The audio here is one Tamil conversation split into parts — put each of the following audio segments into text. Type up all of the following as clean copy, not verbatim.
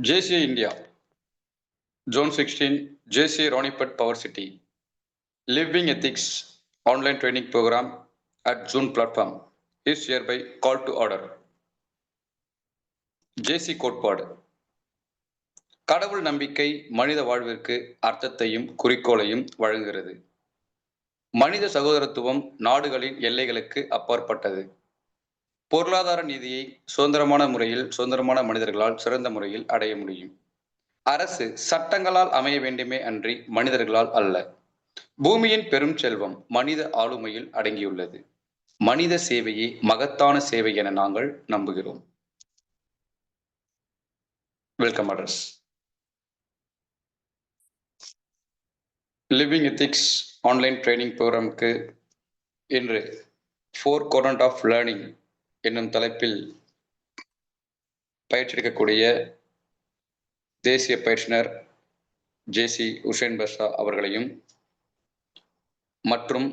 JCA India, Zone 16, JCA Ronipet Power City, Living Ethics online training program at Zoom platform is hereby called to order. JC கோட்பாடு கடவுள் நம்பிக்கை மனித வாழ்விற்கு அர்த்தத்தையும் குறிக்கோளையும் வழங்குகிறது. மனித சகோதரத்துவம் நாடுகளின் எல்லைகளுக்கு அப்பாற்பட்டது. பொருளாதார நீதியை சுதந்திரமான மனிதர்களால் சிறந்த முறையில் அடைய முடியும். அரசு சட்டங்களால் அமைய வேண்டுமே அன்றி மனிதர்களால் அல்ல. பூமியின் பெரும் செல்வம் மனித ஆளுமையில் அடங்கியுள்ளது. மனித சேவையே மகத்தான சேவை என நாங்கள் நம்புகிறோம். Welcome address. Living ethics online training ப்ரோக்ராமுக்கு இன்று 4 quadrant ஆஃப் லேர்னிங் என்னும் தலைப்பில் பயிற்சியளிக்கக்கூடிய தேசிய பயிற்றுனர் ஜேசி உசேன் பர்ஷா அவர்களையும் மற்றும்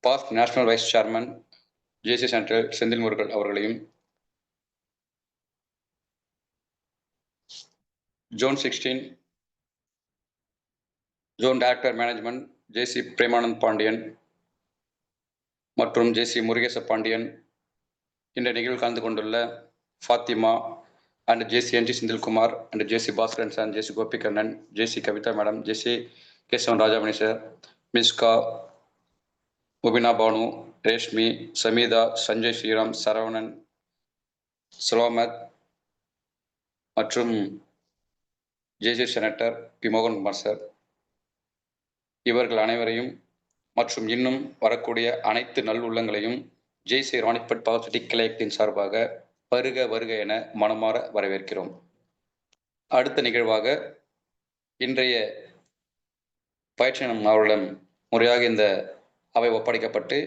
past national vice chairman JC central Senthil Murugan அவர்களையும் zone 16 zone director management JC Premanand Pandian மற்றும் ஜேசி முருகேச பாண்டியன், இந்த நிகழ்வில் கலந்து கொண்டுள்ள Fathima and JC ND Senthilkumar and JC Baskaran sir, JC Gopikannan, JC Kavitha madam, JC Kesavan Rajamani sir, Miska, Mubina Banu, Reshmi, Sameetha, Sanjay Sriram, Saravanan, சலோமத் மற்றும் JC senator P Mohankumar sir, இவர்கள் அனைவரையும் மற்றும் இன்னும் வரக்கூடிய அனைத்து நல்லுள்ளங்களையும் ஜேசி ராணிப்பட் பவர் சிட்டி கிளையத்தின் சார்பாக வருக வருக என மனமாற வரவேற்கிறோம். அடுத்த நிகழ்வாக இன்றைய பயிற்சியினம் அவர்களிடம் முறையாக இந்த அவை ஒப்படைக்கப்பட்டு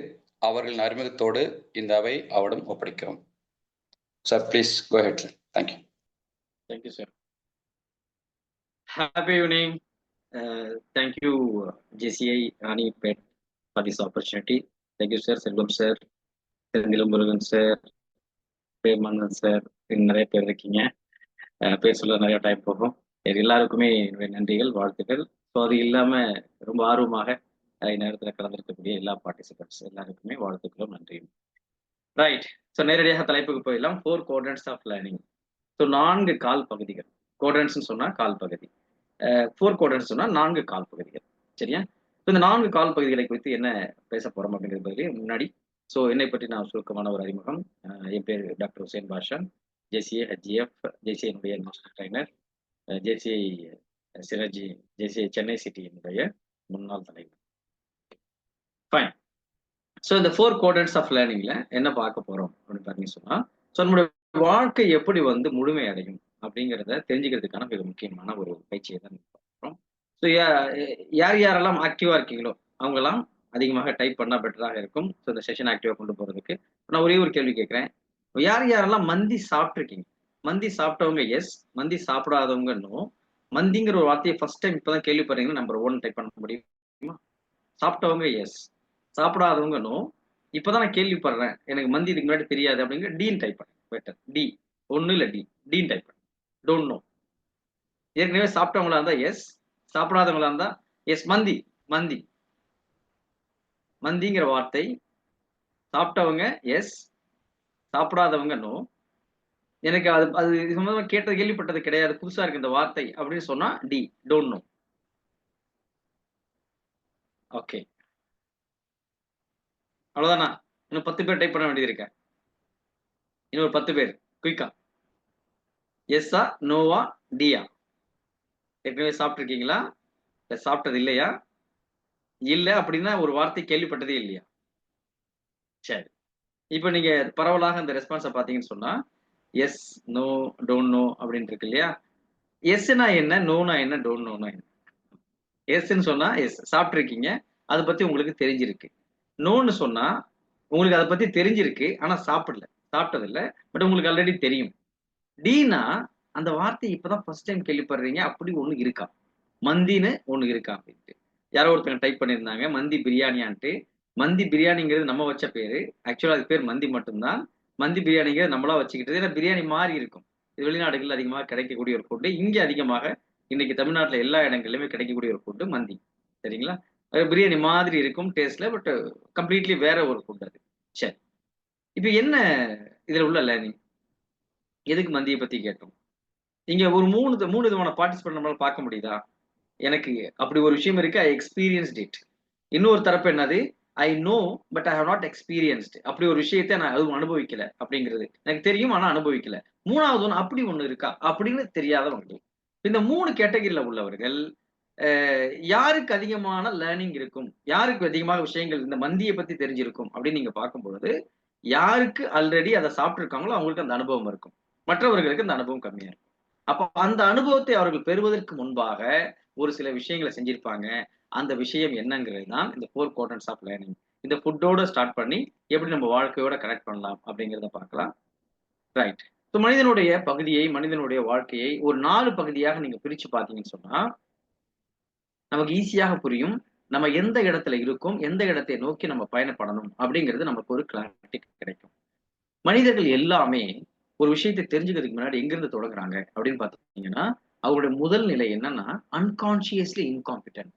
அவர்களின் அறிமுகத்தோடு இந்த அவை அவரிடம் ஒப்படைக்கிறோம். Sir, please go ahead sir. Thank you. Thank you sir. Happy evening. Thank you, JCI Ranipet, for this opportunity. Thank you, sir. Selvam sir, Sendil Murugan sir, Premanan sir, நிறைய பேர் இருக்கீங்க. பேர் சொல்ல நிறைய டைம் போகும். எல்லாருக்குமே நன்றிகள், வாழ்த்துக்கள். ஸோ அது இல்லாமல் ரொம்ப ஆர்வமாக நேரத்தில் கலந்துருக்கக்கூடிய எல்லா பார்ட்டிசிபென்ட்ஸ் எல்லாருக்குமே வாழ்த்துக்களும் நன்றியும். ரைட். ஸோ நேரடியாக தலைப்புக்கு போயிடலாம். 4 quadrants ஆஃப் லேர்னிங். ஸோ 4 கால் பகுதிகள். குவாட்ரண்ட்ஸ்னு சொன்னால் கால் பகுதி, 4 quadrants சொன்னால் 4 கால் பகுதிகள். சரியா? ஸோ இந்த 4 கால் பகுதிகளை குறித்து என்ன பேச போகிறோம் அப்படிங்கிறது முன்னாடி ஸோ என்னை பற்றி நான் சுருக்கமான ஒரு அறிமுகம். என் பேர் doctor Hussain Basha, JCA HGF, JCA என்னுடைய மாஸ்டர் ட்ரைனர், ஜேசிஐ சிரஜி, ஜேசிஐ சென்னை சிட்டியினுடைய முன்னாள் தலைவர். ஃபைன். ஸோ இந்த 4 quadrants ஆஃப் லேர்னிங்ல என்ன பார்க்க போகிறோம் அப்படின்னு பார்த்தீங்கன்னு சொன்னால், ஸோ நம்மளுடைய வாழ்க்கை எப்படி முழுமை அடையும் அப்படிங்கிறத தெரிஞ்சுக்கிறதுக்கான மிக முக்கியமான ஒரு பயிற்சியை தான் பார்க்குறோம். ஸோ யார் யாரெல்லாம் ஆக்டிவாக இருக்கீங்களோ அவங்கெல்லாம் அதிகமாக டைப் பண்ணால் பெட்டராக இருக்கும். ஸோ இந்த செஷன் ஆக்டிவாக கொண்டு போகிறதுக்கு நான் ஒரே ஒரு கேள்வி கேட்குறேன். யார் யாரெல்லாம் மந்தி சாப்பிட்ருக்கீங்க? மந்தி சாப்பிட்டவங்க எஸ், மந்தி சாப்பிடாதவங்க நோ. மந்திங்கிற ஒரு வார்த்தையை ஃபர்ஸ்ட் டைம் இப்போ தான் கேள்விப்படுறீங்கன்னா நம்பர் 1 டைப் பண்ண முடியுமா? சாப்பிட்டவங்க எஸ், சாப்பிடாதவங்க நோ. இப்போதான் நான் கேள்விப்படுறேன், எனக்கு மந்தி இதுக்கு முன்னாடி தெரியாது அப்படிங்கிற டீன் டைப் பண்ணேன். பெட்டர் டி, ஒன்று இல்லை டி, டீன் டைப் பண்ணேன். Don't know. ஏற்கனவே சாப்பிட்டவங்களா இருந்தா எஸ், சாப்பிடாதவங்களா இருந்தா எஸ். மந்தி மந்தி மந்திங்கிற வார்த்தை சாப்பிட்டவங்க எஸ், சாப்பிடாதவங்க நோ. எனக்கு அது அது சம்பந்தமா கேட்டது கேள்விப்பட்டது கிடையாது, புதுசா இருக்கு இந்த வார்த்தை அப்படின்னு சொன்னா டி, டோன்ட் நோ. ஓகே, அவ்வளவுதானா? இன்னும் 10 பேர் டைப் பண்ண வேண்டியது இருக்க. இன்னும் ஒரு 10 பேர் குயிக்கா. எஸ்ஸா நோவா டியா? ஏற்கனவே சாப்பிட்ருக்கீங்களா? இல்லை சாப்பிட்டது இல்லையா? இல்லை அப்படின்னா ஒரு வார்த்தை கேள்விப்பட்டதே இல்லையா? சரி, இப்போ நீங்க பரவலாக அந்த ரெஸ்பான்ஸை பார்த்தீங்கன்னு சொன்னா எஸ், நோ, டோன்ட் நோ அப்படின்ட்டு இருக்கு இல்லையா? எஸ்னா என்ன, நோனா என்ன, டோன்ட் நோனா என்ன? எஸ்ன்னு சொன்னா எஸ், சாப்பிட்ருக்கீங்க, அதை பத்தி உங்களுக்கு தெரிஞ்சிருக்கு. நோன்னு சொன்னா உங்களுக்கு அதை பத்தி தெரிஞ்சிருக்கு ஆனா சாப்பிட்டது இல்லை, பட் உங்களுக்கு ஆல்ரெடி தெரியும். டீனா அந்த வார்த்தை இப்பதான் ஃபர்ஸ்ட் டைம் கேள்விப்படுறீங்க, அப்படி ஒண்ணு இருக்கா, மந்தின்னு ஒண்ணு இருக்கா அப்படின்ட்டு. யாரோ ஒருத்தங்க டைப் பண்ணியிருந்தாங்க மந்தி பிரியாணியான்ட்டு. மந்தி பிரியாணிங்கிறது நம்ம வச்ச பேரு, ஆக்சுவலா அது பேர் மந்தி மட்டும்தான். மந்தி பிரியாணிங்கிறது நம்மளா வச்சுக்கிட்டது. ஏன்னா பிரியாணி மாறி இருக்கும். இது வெளிநாடுகள் அதிகமாக கிடைக்கக்கூடிய ஒரு ஃபுட்டு. இங்க அதிகமாக இன்னைக்கு தமிழ்நாட்டுல எல்லா இடங்கள்லயுமே கிடைக்கக்கூடிய ஒரு ஃபுட்டு மந்தி. சரிங்களா? பிரியாணி மாதிரி இருக்கும் டேஸ்ட்ல. பட் கம்ப்ளீட்லி வேற ஒரு ஃபுட் அது. சரி. இப்ப என்ன இதுல உள்ள லேர்னிங்? எதுக்கு மந்திய பத்தி கேட்டோம்? இங்க ஒரு 3 விதமான பார்ட்டிசிபென்ட் நம்மளால பார்க்க முடியுதா? எனக்கு அப்படி ஒரு விஷயம் இருக்கு. I experienced it. இன்னொரு தரப்பு என்னது? I know but I have not experienced. அப்படி ஒரு விஷயத்த நான் அதுவும் அனுபவிக்கல அப்படிங்கிறது. எனக்கு தெரியும் ஆனா அனுபவிக்கல. 3வது ஒண்ணு அப்படி ஒண்ணு இருக்கா? அப்படின்னு தெரியாதவங்க. இந்த 3 கேட்டகரில உள்ளவர்கள் யாருக்கு அதிகமான லேர்னிங் இருக்கும்? யாருக்கு அதிகமாக விஷயங்கள் இந்த மந்திய பத்தி தெரிஞ்சிருக்கும் அப்படின்னு நீங்க பார்க்கும்பொழுது, யாருக்கு ஆல்ரெடி அத சாப்பிட்டுருக்காங்களோ அவங்களுக்கு அந்த அனுபவம் இருக்கும். மற்றவர்களுக்கு அந்த அனுபவம் கம்மியா இருக்கும். அப்ப அந்த அனுபவத்தை அவர்கள் பெறுவதற்கு முன்பாக ஒரு சில விஷயங்கள செஞ்சிருப்பாங்க. அந்த விஷயம் என்னங்கிறது தான் இந்த 4 குவாட்ரண்ட்ஸ் ஆஃப் லேர்னிங். இந்த ஃபுட்டோட ஸ்டார்ட் பண்ணி எப்படி நம்ம வாழ்க்கையோட கனெக்ட் பண்ணலாம் அப்படிங்கிறத பார்க்கலாம். ரைட். ஸோ மனிதனுடைய பகுதியை, மனிதனுடைய வாழ்க்கையை ஒரு 4 பகுதியாக நீங்க பிரிச்சு பார்த்தீங்கன்னு சொன்னா, நமக்கு ஈஸியாக புரியும். நம்ம எந்த இடத்துல இருக்கோம், எந்த இடத்தை நோக்கி நம்ம பயணப்படணும் அப்படிங்கிறது நமக்கு ஒரு கிளாரிட்டி கிடைக்கும். மனிதர்கள் எல்லாமே ஒரு விஷயத்தை தெரிஞ்சுக்கிறதுக்கு முன்னாடி எங்கிருந்து தொடங்குறாங்க அப்படின்னு பார்த்தீங்கன்னா, அவங்களுடைய முதல் நிலை என்னன்னா, அன்கான்ஷியஸ்லி இன்காம்பிட்டன்ட்.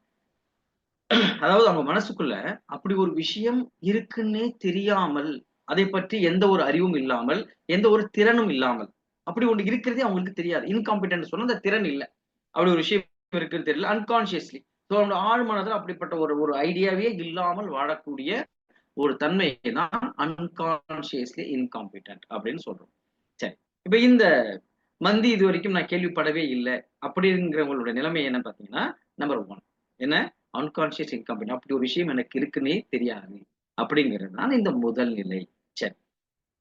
அதாவது அவங்க மனசுக்குள்ள அப்படி ஒரு விஷயம் இருக்குன்னே தெரியாமல், அதை பற்றி எந்த ஒரு அறிவும் இல்லாமல், எந்த ஒரு திறனும் இல்லாமல், அப்படி ஒண்ணு இருக்கிறதே அவங்களுக்கு தெரியாது. இன்காம்பிட்டன்ட் சொன்னா அந்த திறன் இல்ல. அப்படி ஒரு விஷயம் இருக்குன்னு தெரியல. அன்கான்ஷியஸ்லி. ஸோ அவனோட ஆழ் மனதுல அப்படிப்பட்ட ஒரு ஒரு ஐடியாவே இல்லாமல் வாழக்கூடிய ஒரு தன்மையை தான் அன்கான்ஷியஸ்லி இன்காம்பிட்டன்ட் அப்படின்னு சொல்றோம். சரி. இப்ப இந்த மந்தி இதுவரைக்கும் நான் கேள்விப்படவே இல்ல. அப்படிங்கிறவங்களோட நிலைமை என்னன்னு பார்த்தீங்கன்னா, நம்பர் 1 என்ன? Unconscious incompetent. அப்படி ஒரு விஷயம் எனக்கு இருக்குன்னே தெரியாது. அப்படிங்கிறது தான் இந்த முதல் நிலை. சரி.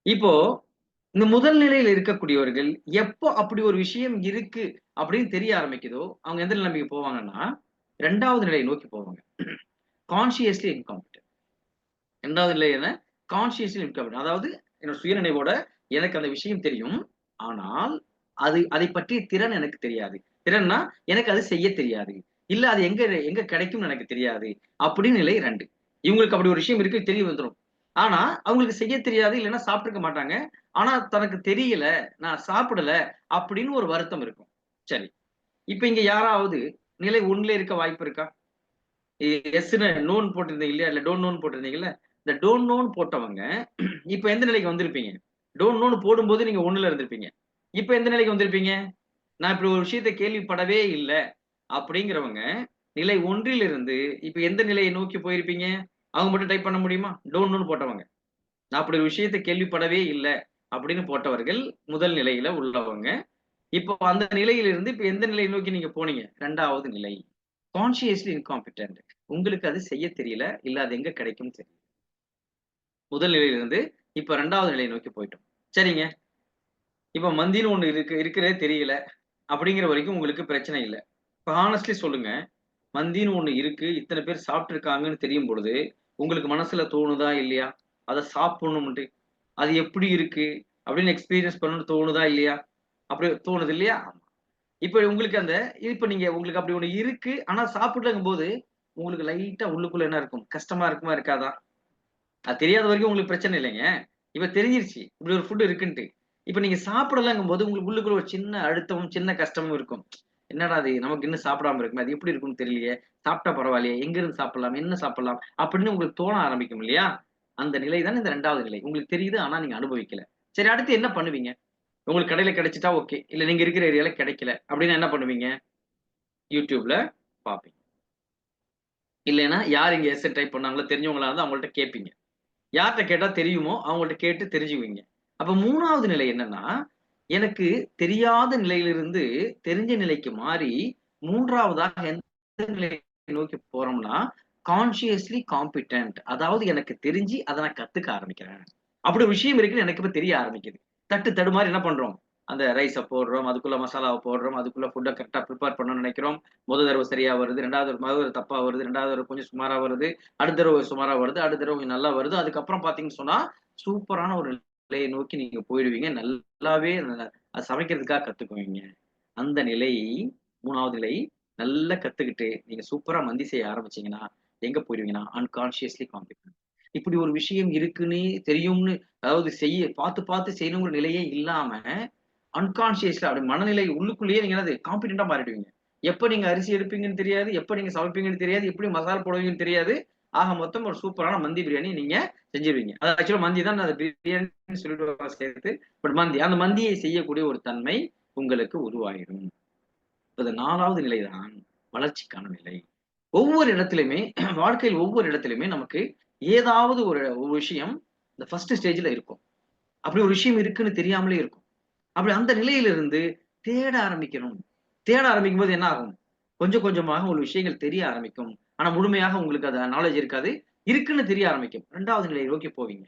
இப்போ இந்த முதல் நிலையில இருக்கக்கூடியவர்கள் எப்போ அப்படி ஒரு விஷயம் இருக்கு அப்படின்னு தெரிய ஆரம்பிக்குதோ, அவங்க எந்த நிலைமைக்கு போவாங்கன்னா, 2வது நிலையை நோக்கி போவாங்க. Consciously incompetent. 2வது நிலை என்ன? Consciously incompetent. அதாவது என்னோட சுயநினைவோட எனக்கு அந்த விஷயம் தெரியும். ஆனால் அதைப் பற்றிய திறன் எனக்கு தெரியாது. திறன்னா எனக்கு அது செய்ய தெரியாது. இல்ல அது எங்க எங்க கிடைக்கும்னு எனக்கு தெரியாது. அப்படின்னு நிலை 2. இவங்களுக்கு அப்படி ஒரு விஷயம் இருக்கு தெரிய வந்துரும். ஆனா அவங்களுக்கு செய்ய தெரியாது. இல்லன்னா சாப்பிட்டுருக்க மாட்டாங்க. ஆனா தனக்கு தெரியல, நான் சாப்பிடல அப்படின்னு ஒரு வருத்தம் இருக்கும். சரி. இப்ப இங்க யாராவது நிலை 1ல இருக்க வாய்ப்பு இருக்கா? எஸ்ன்னு நோன்னு போட்டிருந்தீங்க இல்லையா? இல்ல டோன்ட் நோன்னு போட்டிருந்தீங்கல்ல? இந்த டோன்ட் நோன்னு போட்டவங்க இப்ப எந்த நிலைக்கு வந்திருப்பீங்க? டோன்ட் நோன்னு போடும்போது நீங்க 1ல இருந்திருப்பீங்க. இப்ப எந்த நிலைக்கு வந்திருப்பீங்க? நான் இப்படி ஒரு விஷயத்த கேள்விப்படவே இல்ல. அப்படிங்கிறவங்க நிலை 1லிருந்து இப்ப எந்த நிலையை நோக்கி போயிருப்பீங்க? அவங்க மட்டும் டைப் பண்ண முடியுமா? டோன்ட் நோன்னு போட்டவங்க. நான் அப்படி ஒரு விஷயத்த கேள்விப்படவே இல்ல. அப்படின்னு போட்டவர்கள் முதல் நிலையில உள்ளவங்க. இப்போ அந்த நிலையிலிருந்து இப்ப எந்த நிலையை நோக்கி நீங்க போனீங்க? 2வது நிலை. Consciously incompetent. உங்களுக்கு அது செய்ய தெரியல. இல்ல அது எங்க கிடைக்கும்னு தெரியல. முதல் நிலையிலிருந்து இப்ப 2வது நிலையை நோக்கி போயிட்டோம். சரிங்க. இப்ப மந்தின்னு ஒண்ணு இருக்கிறதே தெரியல. அப்படிங்கிற வரைக்கும் உங்களுக்கு பிரச்சனை இல்ல. இப்ப ஹானஸ்ட்லி சொல்லுங்க. மந்தின்னு ஒண்ணு இருக்கு. இத்தன பேர் சாப்பிட்டுருக்காங்கன்னு தெரியும் பொழுது, உங்களுக்கு மனசுல தோணுதா? இல்லையா? அத சாப்பிடணும்ன்ட்டு. அது எப்படி இருக்கு? அப்படின்னு எக்ஸ்பீரியன்ஸ் பண்ணணும்னு தோணுதா? இல்லையா? அப்படி தோணுது இல்லையா? இப்ப உங்களுக்கு இப்ப நீங்க உங்களுக்கு அப்படி ஒண்ணு இருக்கு. ஆனா சாப்பிடலங்கும்போது, உங்களுக்கு லைட்டா உள்ளுக்குள்ள என்ன இருக்கும்? கஷ்டமா இருக்குமா? இருக்காதா? அது தெரியாத வரைக்கும் உங்களுக்கு பிரச்சனை இல்லைங்க. இப்ப தெரிஞ்சிருச்சு. இப்படி ஒரு ஃபுட் இருக்குன்ட்டு. இப்ப நீங்க சாப்பிடலங்கும்போது உங்களுக்கு உள்ளுக்குள்ள ஒரு சின்ன அழுத்தமும், சின்ன கஷ்டமும் இருக்கும். என்னடா இது நமக்கு இன்னும் சாப்பிடாம இருக்குமே! அது எப்படி இருக்கும்னு தெரியலையே! சாப்பிட்டா பரவாயில்லையே! எங்கிருந்து சாப்பிடலாம்? என்ன சாப்பிடலாம்? அப்படின்னு உங்களுக்கு தோண ஆரம்பிக்கும் இல்லையா? அந்த நிலை தான் இந்த 2வது நிலை. உங்களுக்கு தெரியுது. ஆனா நீங்க அனுபவிக்கல. சரி அடுத்து என்ன பண்ணுவீங்க? உங்களுக்கு கடையில கிடைச்சுட்டா ஓகே. இல்ல நீங்க இருக்கிற ஏரியால கிடைக்கல. அப்படின்னா என்ன பண்ணுவீங்க? YouTubeல பார்ப்பீங்க. இல்லைன்னா யார் இங்க எஸ்ஸ டைப் பண்ணாங்களோ தெரிஞ்சவங்களா இருந்தா அவங்கள்ட்ட கேட்பீங்க. யார்ட்ட கேட்டா தெரியுமோ, அவங்கள்ட்ட கேட்டு தெரிஞ்சுக்குவீங்க. அப்ப 3வது நிலை என்னன்னா, எனக்கு தெரியாத நிலையிலிருந்து தெரிஞ்ச நிலைக்கு மாறி 3வதாக எந்த நிலையை நோக்கி போறோம்னா, கான்ஷியஸ்லி காம்பிட்டன்ட். அதாவது எனக்கு தெரிஞ்சு அத நான் கத்துக்க ஆரம்பிக்கிறேன். அப்படி ஒரு விஷயம் இருக்குன்னு எனக்கு இப்ப தெரிய ஆரம்பிக்குது. தட்டு தடுமாறி என்ன பண்றோம்? அந்த ரைஸ போடுறோம், அதுக்குள்ள மசாலாவ போடுறோம், அதுக்குள்ள ஃபுட்ட கரெக்ட்டா பிரிப்பேர் பண்ணணும்னு நெனைக்கிறோம். தடவ சரியா வருது, 2வது தப்பா வருது, 2வது தடவ கொஞ்சம் சுமாரா வருது, அடுத்த தடவ சுமாரா வருது, அடுத்த தடவ கொஞ்சம் நல்லா வருது. அதுக்கப்புறம் பார்த்தீங்கன்னு சொன்னா, சூப்பரான ஒரு நிலையை நோக்கி நீங்க போயிடுவீங்க. நல்லாவே அது சமைக்கிறதுக்காக கத்துக்குவீங்க. அந்த நிலை 3வது நிலை நல்லா கத்துக்கிட்டு, நீங்க சூப்பரா மந்தி செய்ய ஆரம்பிச்சீங்கன்னா, எங்க போயிருவீங்கன்னா, அன்கான்ஷியஸ்லி காம்பிடன்ட். இப்படி ஒரு விஷயம் இருக்குன்னே தெரியும்னு அதாவது பார்த்து பார்த்து செய்யணுங்கிற நிலையே இல்லாம, அன்கான்சியஸ்ல அப்படி மனநிலை உள்ளுக்குள்ளேயே நீங்க என்னது காம்பிடென்டா மாறிடுவீங்க. எப்ப நீங்க அரிசி எடுப்பீங்கன்னு தெரியாது, எப்ப நீங்க சமைப்பீங்கன்னு தெரியாது, எப்படி மசாலா போடுவீங்கன்னு தெரியாது. ஆக மொத்தம் ஒரு சூப்பரான மந்தி பிரியாணி நீங்க செஞ்சிருவீங்க. அது ஆக்சுவலா மந்தி தான், அது பிரியாணின்னு சொல்லிட்டு சேர்த்து. பட் மந்தி, அந்த மந்தியை செய்யக்கூடிய ஒரு தன்மை உங்களுக்கு உருவாகிடும். அது 4வது நிலைதான் வளர்ச்சிக்கான நிலை. ஒவ்வொரு இடத்திலுமே வாழ்க்கையில் ஒவ்வொரு இடத்திலுமே நமக்கு ஏதாவது ஒரு ஒரு விஷயம் இந்த ஃபர்ஸ்ட் ஸ்டேஜ்ல இருக்கும். அப்படி ஒரு விஷயம் இருக்குன்னு தெரியாமலே இருக்கும். அப்படி அந்த நிலையிலிருந்து தேட ஆரம்பிக்கணும். தேட ஆரம்பிக்கும்போது என்ன ஆகும்? கொஞ்சம் கொஞ்சமாக ஒரு விஷயங்கள் தெரிய ஆரம்பிக்கும். ஆனா முழுமையாக உங்களுக்கு அது நாலேட்ஜ் இருக்காது. இருக்குன்னு தெரிய ஆரம்பிக்கும். 2வது நிலையை நோக்கி போவீங்க.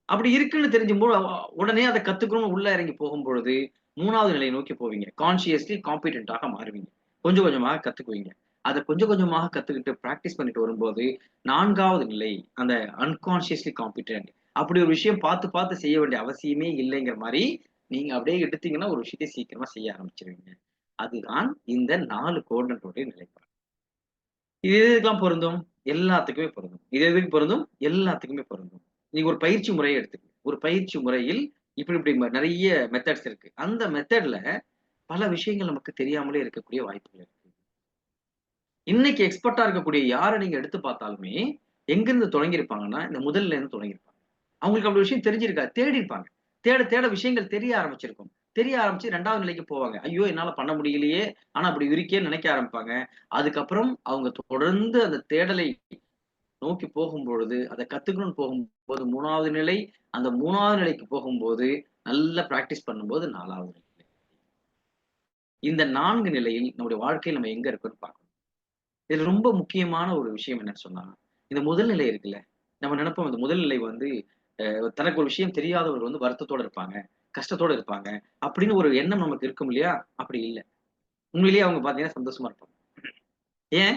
அப்படி இருக்குன்னு தெரிஞ்சும்போது உடனே அத கத்துக்கணும்னு உள்ள இறங்கி போகும்பொழுது 3வது நிலையை நோக்கி போவீங்க. கான்ஷியஸ்லி காம்பிடென்ட்டாக மாறுவீங்க. கொஞ்சம் கொஞ்சமாக கத்துக்குவீங்க. அத கொஞ்சம் கொஞ்சமாக கத்துக்கிட்டு பிராக்டிஸ் பண்ணிட்டு வரும்போது 4வது நிலை அந்த அன்கான்ஷியஸ்லி காம்பிடென்ட். அப்படி ஒரு விஷயம் பார்த்து பார்த்து செய்ய வேண்டிய அவசியமே இல்லைங்கிற மாரி நீங்க அப்படியே எடுத்தீங்கன்னா ஒரு விஷயத்தை சீக்கிரமா செய்ய ஆரம்பிச்சுருவீங்க. அதுதான் இந்த 4 குவாட்ரண்ட்டோட நிலைப்பாடு. இது எதுக்கெல்லாம் பொருந்தும்? எல்லாத்துக்குமே பொருந்தும். இது எதுக்கு பொருந்தும்? எல்லாத்துக்குமே பொருந்தும். நீங்க ஒரு பயிற்சி முறைய எடுத்துக்கங்க. ஒரு பயிற்சி முறையில் இப்படி இப்படி நெறைய மெத்தட்ஸ் இருக்கு. அந்த மெத்தட்ல பல விஷயங்கள் நமக்கு தெரியாமலே இருக்கக்கூடிய வாய்ப்புகள் இருக்கு. இன்னைக்கு எக்ஸ்பெர்ட்டா இருக்கக்கூடிய யார நீங்க எடுத்து பார்த்தாலுமே, எங்கிருந்து தொடங்கியிருப்பாங்கன்னா, இந்த முதல்ல இருந்து தொடங்கியிருப்பாங்க. அவங்களுக்கு அப்படி விஷயம் தெரிஞ்சிருக்காது. தேடியிருப்பாங்க. தேட தேட விஷயங்கள் தெரிய ஆரம்பிச்சிருக்கும். தெரிய ஆரம்பிச்சு 2வது நிலைக்கு போவாங்க. ஐயோ! என்னால பண்ண முடியலையே! ஆனா அப்படி இருக்கேன்னு நினைக்க ஆரம்பிப்பாங்க. அதுக்கப்புறம் அவங்க தொடர்ந்து அந்த தேடலை நோக்கி போகும்பொழுது, அத கத்துக்கணும்னு போகும்போது 3வது நிலை, அந்த 3வது நிலைக்கு போகும்போது, நல்லா பிராக்டிஸ் பண்ணும்போது 4வது நிலை. இந்த 4 நிலையில் நம்முடைய வாழ்க்கையில நம்ம எங்க இருக்கோம்ன்னு பார்க்கணும். இதுல ரொம்ப முக்கியமான ஒரு விஷயம் என்னன்னு சொன்னா, இந்த முதல் நிலை இருக்குல்ல, நம்ம நெனைப்போம் இந்த முதல் நிலை வந்து தனக்கு ஒரு விஷயம் தெரியாதவர்கள் வந்து வருத்தத்தோட இருப்பாங்க, கஷ்டத்தோட இருப்பாங்க, அப்படின்னு ஒரு எண்ணம் நமக்கு இருக்கும் இல்லையா? அப்படி இல்ல. உண்மையிலேயே அவங்க பார்த்தீங்கன்னா சந்தோஷமா இருப்பாங்க. ஏன்?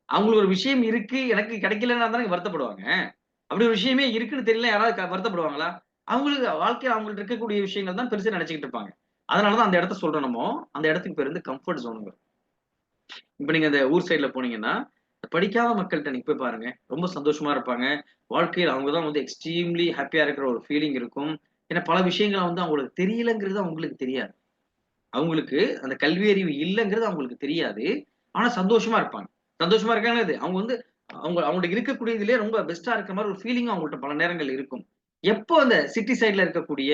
அவங்களுக்கு ஒரு விஷயம் இருக்கு, எனக்கு கிடைக்கலன்னா தானே வருத்தப்படுவாங்க. அப்படி ஒரு விஷயமே இருக்குன்னு தெரியல யாராவது வருத்தப்படுவாங்களா? அவங்களுக்கு வாழ்க்கையில அவங்கள்ட்ட இருக்கக்கூடிய விஷயங்கள் தான் பெருசா நெனச்சுக்கிட்டு இருப்பாங்க. அதனால தான் அந்த இடத்த சொல்றோம் நம்மோ. அந்த இடத்துக்கு பேரு வந்து கம்ஃபோர்ட் ஜோன்ங்கிறோம். இப்ப நீங்க அந்த ஊர் சைடுல போனீங்கன்னா, படிக்காத மக்கள்ட்ட நீங்க போய் பாருங்க. ரொம்ப சந்தோஷமா இருப்பாங்க. வாழ்க்கையில அவங்க தான் வந்து எக்ஸ்ட்ரீம்லி ஹேப்பியா இருக்கிற ஒரு ஃபீலிங் இருக்கும். ஏன்னா பல விஷயங்கள வந்து அவங்களுக்கு தெரியலங்கிறது அவங்களுக்கு தெரியாது. அவங்களுக்கு அந்த கல்வி அறிவு இல்லங்கிறது அவங்களுக்கு தெரியாது. ஆனா சந்தோஷமா இருப்பாங்க. சந்தோஷமா இருக்காங்கது அவங்க வந்து அவங்கள்ட்ட இருக்கக்கூடியதிலேயே ரொம்ப பெஸ்ட்டா இருக்கிற மாரி ஒரு ஃபீலிங் அவங்கள்ட்ட பல நேரங்கள் இருக்கும். எப்போ அந்த சிட்டி சைட்ல இருக்கக்கூடிய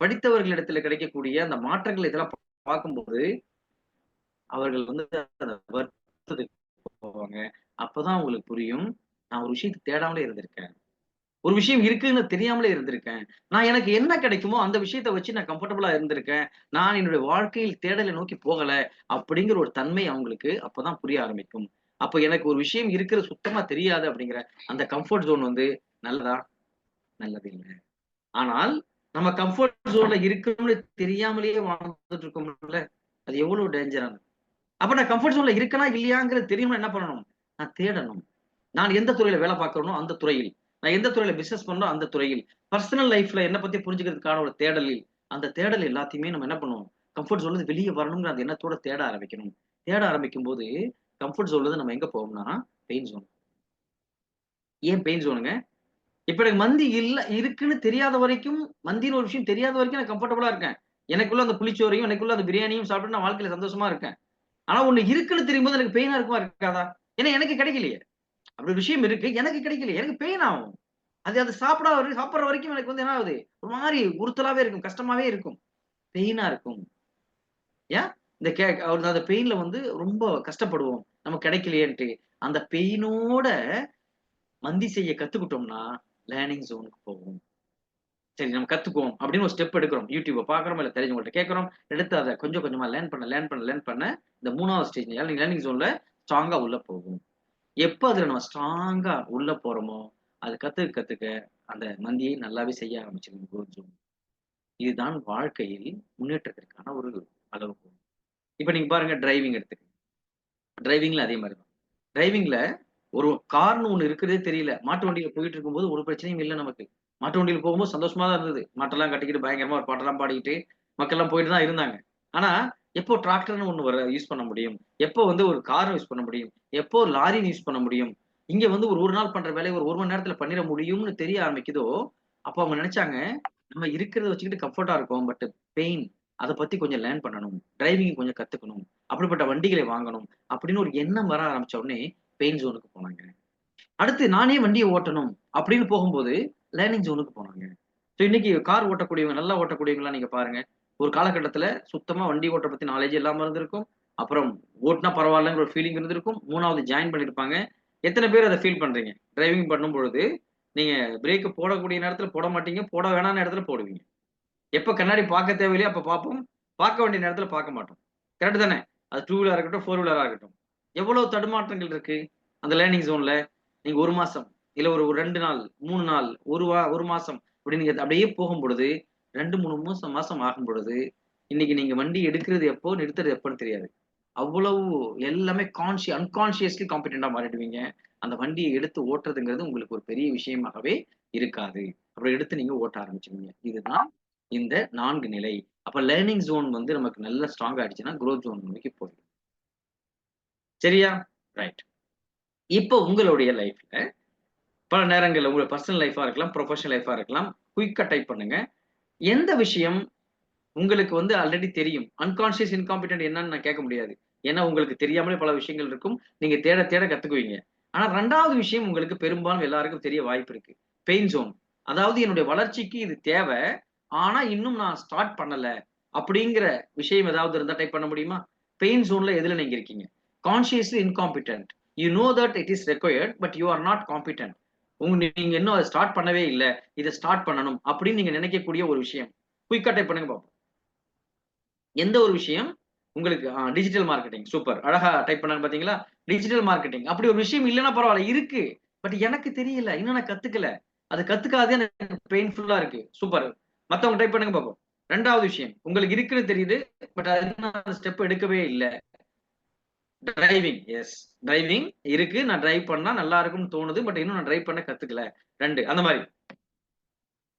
படித்தவர்களிடத்தில கிடைக்கக்கூடிய அந்த மாற்றங்கள் இதெல்லாம் பார்க்கும்போது, அவர்கள் வந்து அந்த வருத்தத்துக்கு போவாங்க. அப்பதான் அவங்களுக்கு புரியும். நான் ஒரு விஷயத்த தேடாமலே இருந்திருக்கேன். ஒரு விஷயம் இருக்குன்னு தெரியாமலே இருந்திருக்கேன். நான் எனக்கு என்ன கிடைக்குமோ அந்த விஷயத்த வச்சு நான் கம்ஃபர்டபுளா இருந்திருக்கேன். நான் என்னுடைய வாழ்க்கையில் தேடலை நோக்கி போகல. அப்படிங்கிற ஒரு தன்மை அவங்களுக்கு அப்பதான் புரிய ஆரம்பிக்கும். அப்ப எனக்கு ஒரு விஷயம் இருக்கிறது சுத்தமா தெரியாது அப்படிங்கிற அந்த கம்ஃபோர்ட் ஜோன் வந்து நல்லதா? நல்லது இல்ல. ஆனால் நம்ம கம்ஃபோர்ட் ஜோன்ல இருக்கோம்னு தெரியாமலேயே வாழ்ந்துட்டு இருக்கோம்ல, அது எவ்வளவு டேஞ்சரானது. அப்ப நான் கம்ஃபோர்ட் ஜோன்ல இருக்கனா இல்லையாங்கிறது தெரியணும்னா என்ன பண்ணணும்? நான் தேடணும். நான் எந்த துறையில வேலை பார்க்கிறேனோ அந்த துறையில். நான் எந்த துறையில பிசினஸ் பண்றேனோ அந்த துறையில். பர்சனல் லைஃப்ல என்ன பத்தி புரிஞ்சுக்கிறதுக்கான ஒரு தேடலில், அந்த தேடல் எல்லாத்தையுமே நம்ம என்ன பண்ணுவோம்? கம்ஃபோர்ட் ஜோன்ல இருந்து வெளிய வரணுங்கிற அந்த எண்ணத்தோட தேட ஆரம்பிக்கணும். தேட ஆரம்பிக்கும்போது, கம்ஃபோர்ட் ஜோன்ல இருந்து நம்ம எங்க போவோம்னா, பெயின் ஜோன். ஏன் பெயின் ஜோனுங்க? இப்ப எனக்கு மந்தி இல்ல இருக்குன்னு தெரியாத வரைக்கும், மந்தின்னு ஒரு விஷயம் தெரியாத வரைக்கும் நான் கம்ஃபர்டபுளா இருக்கேன். எனக்குள்ள அந்த புளிச்சோரையும், எனக்குள்ள அந்த பிரியாணியும் சாப்பிட்டு நான் வாழ்க்கையில சந்தோஷமா இருக்கேன். ஆனா ஒண்ணு இருக்குன்னு தெரியும்போது எனக்கு பெயினா இருக்குமா? இருக்காதா? ஏன்னா எனக்கு கிடைக்கலையே. அப்படி ஒரு விஷயம் இருக்கு. எனக்கு கிடைக்கலையே. எனக்கு பெயின் ஆகும். அது அது சாப்பிடுற வரைக்கும் எனக்கு வந்து என்ன ஆகுது? ஒரு மாரி உறுத்தலாவே இருக்கும். கஷ்டமாவே இருக்கும். பெயினா இருக்கும். ஏன்? இந்த அந்த பெயின்ல வந்து ரொம்ப கஷ்டப்படுவோம். நமக்கு கிடைக்கலையேன்ட்டு. அந்த பெயினோட மந்தி செய்ய கத்துக்கிட்டோம்னா, லேர்னிங் ஜோன்க்கு போவோம். சரி நம்ம கத்துக்குவோம் அப்படின்னு ஒரு ஸ்டெப் எடுக்கிறோம். YouTubeப பார்க்குறோம், இல்ல தெரிஞ்சவங்கள்ட்ட கேட்கிறோம். எடுத்து அத கொஞ்சம் கொஞ்சமா லேர்ன் பண்ண இந்த 3வது ஸ்டேஜ் லேர்னிங் ஜோன்ல ஸ்ட்ராங்கா உள்ள போகும். எப்ப அதுல நம்ம ஸ்ட்ராங்கா உள்ள போறோமோ, அது கத்துக்க கத்துக்க அந்த மந்தியை நல்லாவே செய்ய ஆரம்பிச்சுருங்க கொஞ்சம். இதுதான் வாழ்க்கையில் முன்னேற்றத்திற்கான ஒரு அளவுகோல். இப்ப நீங்க பாருங்க டிரைவிங் எடுத்துக்கங்க. டிரைவிங்ல அதே மாரி தான். டிரைவிங்ல ஒரு கார்ன்னு ஒண்ணு இருக்கிறதே தெரியல. மாட்டு வண்டியில போயிட்டு இருக்கும்போது ஒரு பிரச்சனையும் இல்ல நமக்கு. மாட்டு வண்டியில போகும்போது சந்தோஷமா தான் இருந்தது. மாட்டெல்லாம் கட்டிக்கிட்டு பயங்கரமா ஒரு பாட்டெல்லாம் பாடிக்கிட்டு, மக்கள்லாம் போயிட்டு தான் இருந்தாங்க. ஆனா, எப்போ டிராக்டர்ன்னு ஒண்ணு யூஸ் பண்ண முடியும்? எப்போ வந்து ஒரு கார் யூஸ் பண்ண முடியும்? எப்போ லாரின்னு யூஸ் பண்ண முடியும்? இங்க வந்து ஒரு நாள் பண்ற வேலைய ஒரு 1 மணி நேரத்துல பண்ணிற முடியும்னு தெரிய ஆரம்பிக்குதோ, அப்போ அவங்க நெனச்சாங்க, நம்ம இருக்கிறத வச்சுக்கிட்டு கம்ஃபோர்ட்டா இருக்கோம். But pain. அதை பத்தி கொஞ்சம் லேர்ன் பண்ணணும், டிரைவிங் கொஞ்சம் கத்துக்கணும், அப்படிப்பட்ட வண்டிகளை வாங்கணும் அப்படின்னு ஒரு எண்ணம் வர ஆரம்பிச்ச உடனே பெயின் ஜோனுக்கு போனாங்க. அடுத்து நானே வண்டியை ஓட்டணும் அப்படின்னு போகும்போது லேர்னிங் ஜோனுக்கு போனாங்க. ஸோ இன்னைக்கு கார் ஓட்டக்கூடியவங்க, நல்லா ஓட்டக்கூடியவங்களாம் நீங்க பாருங்க. ஒரு காலகட்டத்துல சுத்தமா வண்டி ஓட்ட பத்தி நாலேஜ் இல்லாம இருந்திருக்கும். அப்புறம் ஓட்டினா பரவாயில்லங்கிற ஒரு ஃபீலிங் இருந்திருக்கும். 3வது ஜாயின் பண்ணிருப்பாங்க. எத்தனை பேர் அதை ஃபீல் பண்றீங்க? டிரைவிங் பண்ணும் பொழுது நீங்க பிரேக் போடக்கூடிய நேரத்துல போட மாட்டீங்க, போட வேணான இடத்துல போடுவீங்க. எப்ப கண்ணாடி பார்க்க தேவையில்லையோ அப்ப பார்ப்போம். பார்க்க வேண்டிய நேரத்துல பார்க்க மாட்டோம். கரெக்ட் தானே? அது 2 வீலரா இருக்கட்டும், 4 வீலரா இருக்கட்டும். எவ்வளவு தடுமாற்றங்கள் இருக்கு அந்த லேர்னிங் ஜோன்ல. நீங்க 1 மாசம், இல்ல ஒரு 2 நாள், 3 நாள், 1 மாசம் அப்படி நீங்க அப்படியே போகும் பொழுது 2, 3 மாசம் ஆகும் பொழுது, இன்னைக்கு நீங்க வண்டி எடுக்கிறது எப்போ, நிறுத்துறது எப்போன்னு தெரியாது. அவ்வளவு எல்லாமே அன்கான்ஷியஸ்லி காம்பிடென்ட்டா மாறிடுவீங்க. அந்த வண்டியை எடுத்து ஓட்டுறதுங்கிறது உங்களுக்கு ஒரு பெரிய விஷயமாகவே இருக்காது. அப்படி எடுத்து நீங்க ஓட்ட ஆரம்பிச்சுருவீங்க. இதுதான் இந்த 4 நிலை. அப்ப லேர்னிங் ஜோன் வந்து நமக்கு நல்லா ஸ்ட்ராங் ஆயிடுச்சுன்னா, குரோத் ஜோன் நோக்கி போயிடும். சரியா? ரைட். இப்போ உங்களுடைய லைஃப்ல பல நேரங்கள்ல உங்க பர்சனல் லைஃபா இருக்கலாம், ப்ரொஃபஷனல் லைஃபா இருக்கலாம். குயிக்கா டைப் பண்ணுங்க. எந்த விஷயம் உங்களுக்கு வந்து ஆல்ரெடி தெரியும். அன்கான்ஷியஸ் இன்காம்பிட்டன்ட் என்னன்னு நான் கேட்க முடியாது. ஏன்னா உங்களுக்கு தெரியாமலே பல விஷயங்கள் இருக்கும். நீங்க தேட தேட கத்துக்குவீங்க. ஆனா 2வது விஷயம் உங்களுக்கு பெரும்பாலும் எல்லாருக்கும் தெரிய வாய்ப்பு இருக்கு. Pain zone. அதாவது என்னுடைய வளர்ச்சிக்கு இது தேவை. ஆனா இன்னும் நான் ஸ்டார்ட் பண்ணல. அப்படிங்கிற விஷயம் ஏதாவது இருந்தா டைப் பண்ண முடியுமா? பெயின் ஜோன்ல எதுல நீங்க இருக்கீங்க? Consciously incompetent. You know that it is required but you are not competent. நீங்க இன்னும் அதை ஸ்டார்ட் பண்ணவே இல்ல. இதை ஸ்டார்ட் பண்ணணும் அப்படின்னு நீங்க நினைக்கக்கூடிய ஒரு விஷயம். குயிக்கா டைப் பண்ணுங்க பாப்போம். எந்த ஒரு விஷயம் உங்களுக்கு டிஜிட்டல் மார்க்கெட்டிங் சூப்பர். அழகா டைப் பண்ணாங்க பாத்தீங்களா? Digital marketing. அப்படி ஒரு விஷயம் இல்லன்னா பரவாயில்ல. இருக்கு. பட் எனக்கு தெரியல. இன்னும் நான் கத்துக்கல. அது கத்துக்காதே எனக்கு பெயின்ஃபுல்லா இருக்கு. சூப்பர். மத்தவங்க டைப் பண்ணுங்க பாப்போம். 2வது விஷயம் உங்களுக்கு இருக்குன்னு தெரியுது. பட் அது ஸ்டெப் எடுக்கவே இல்ல. டிரைவிங். எஸ். டிரைவிங் இருக்கு. நான் டிரைவ் பண்ணா நல்லா இருக்கும்னு தோணுது. பட் இன்னும் நான் டிரைவ் பண்ண கத்துக்கல. 2 அந்த மாதிரி.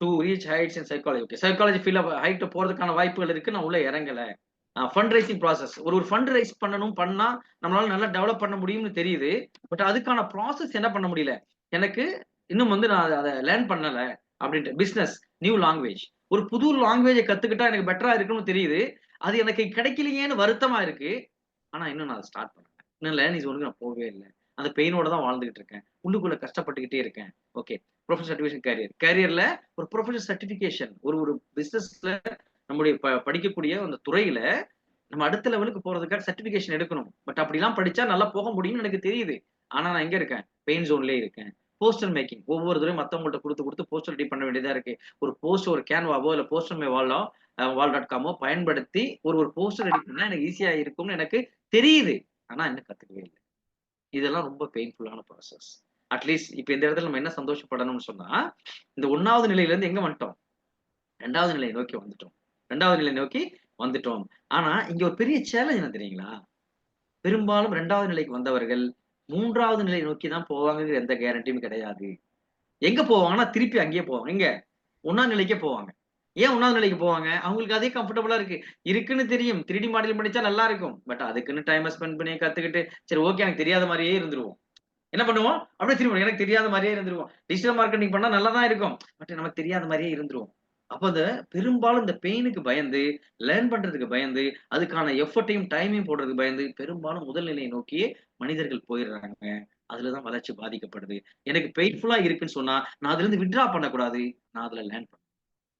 To reach heights in psychology. Okay. Psychology field height போறதுக்கான வாய்ப்புகள் இருக்கு. நான் உள்ள இறங்கல. Fund raising process. ஒரு ஃபண்ட் ரைஸ் பண்ணா நம்மளால நல்லா டெவலப் பண்ண முடியும்னு தெரியுது. பட் அதுக்கான ப்ராசஸ் என்ன பண்ண முடியல. எனக்கு இன்னும் வந்து நான் அத லேர்ன் பண்ணல அப்படின்ட்டு. Business, new language. ஒரு புது லாங்குவேஜ கத்துக்கிட்டா எனக்கு பெட்டரா இருக்கும்னு தெரியுது. அது எனக்கு கிடைக்கலையேன்னு வருத்தமா இருக்கு. ஆனா இன்னும் நான் அத ஸ்டார்ட் பண்ணல. இன்னும் லேர்னிங் ஜோனுக்கு நான் போகவே இல்ல. அந்த பெயினோட தான் வாழ்ந்துகிட்டு இருக்கேன். உள்ளுக்குள்ள கஷ்டப்பட்டுக்கிட்டே இருக்கேன். ஓகே. ப்ரொஃபஷனல் சர்டிஃபிகேஷன் கேரியர்ல ஒரு ப்ரொஃபஷனல் சர்டிஃபிகேஷன் ஒரு ஒரு பிசினஸ்ல நம்முடைய படிக்கக்கூடிய அந்த துறையில நம்ம அடுத்த லெவலுக்கு போறதுக்காக சர்டிபிகேஷன் எடுக்கணும். பட் அப்படிலாம் படிச்சா நல்லா போக முடியும்னு எனக்கு தெரியுது. ஆனா நான் எங்க இருக்கேன்? பெயின் ஜோன்லயே இருக்கேன். Poster making. ஒவ்வொரு தடவையும் மத்தவங்கள்ட்ட குடுத்து போஸ்டர் ரெடி பண்ண வேண்டியதா இருக்கு. ஒரு போஸ்ட் ஒரு கேன்வாவோ இல்ல போஸ்டர் மை வாலோ wall.com பயன்படுத்தி ஒரு போஸ்டர் ரெடி பண்ணா எனக்கு ஈஸியா இருக்கும்னு எனக்கு தெரியுது. ஆனா இன்னும் கத்துக்கவே இல்ல. இதெல்லாம் ரொம்ப பெயின்ஃபுல்லான ப்ராசஸ். அட்லீஸ்ட் இப்ப இந்த இடத்துல நம்ம என்ன சந்தோஷப்படணும்னு சொன்னா, இந்த 1வது நிலையில இருந்து எங்க வந்துட்டோம்? 2வது நிலையை நோக்கி வந்துட்டோம். 2வது நிலையை நோக்கி வந்துட்டோம். ஆனா இங்க ஒரு பெரிய சேலஞ்ச் என்ன தெரியுங்களா? பெரும்பாலும் 2வது நிலைக்கு வந்தவர்கள் 3வது நிலையை நோக்கி தான் போவாங்கங்கிற எந்த கேரண்டியும் கிடையாது. எங்க போவாங்கன்னா திருப்பி அங்கேயே போவாங்க. எங்க? 1வது நிலைக்கே போவாங்க. ஏன் 1வது நிலைக்கு போவாங்க? அவங்களுக்கு அதே கம்ஃபர்டபுளா இருக்கு. இருக்குன்னு தெரியும். 3டி மாடலிங் படிச்சா நல்லா இருக்கும். பட் அதுக்குன்னு டைம ஸ்பெண்ட் பண்ணி கத்துக்கிட்டு, சரி ஓகே எனக்கு தெரியாத மாரியே இருந்துருவோம். என்ன பண்ணுவோம்? அப்படியே திரும்ப எனக்கு தெரியாத மாரியே இருந்துருவோம். டிஜிட்டல் மார்க்கெட்டிங் பண்ணா நல்லா தான் இருக்கும். பட் நமக்கு தெரியாத மாரியே இருந்துருவோம். அப்ப பெரும்பாலும் இந்த பெயினுக்கு பயந்து, லேர்ன் பண்றதுக்கு பயந்து, அதுக்கான எஃபர்ட்டையும், டைமையும் போடுறதுக்கு பயந்து, பெரும்பாலும் முதல் நிலையை நோக்கியே மனிதர்கள் போயிடுறாங்க. அதுல தான் வளர்ச்சி பாதிக்கப்படுது. எனக்கு பெயின்ஃபுல்லா இருக்குன்னு சொன்னா, நான் அதுலருந்து வித்ட்ரா பண்ணக்கூடாது. நான் அதுல லேர்ன் பண்ணணும்.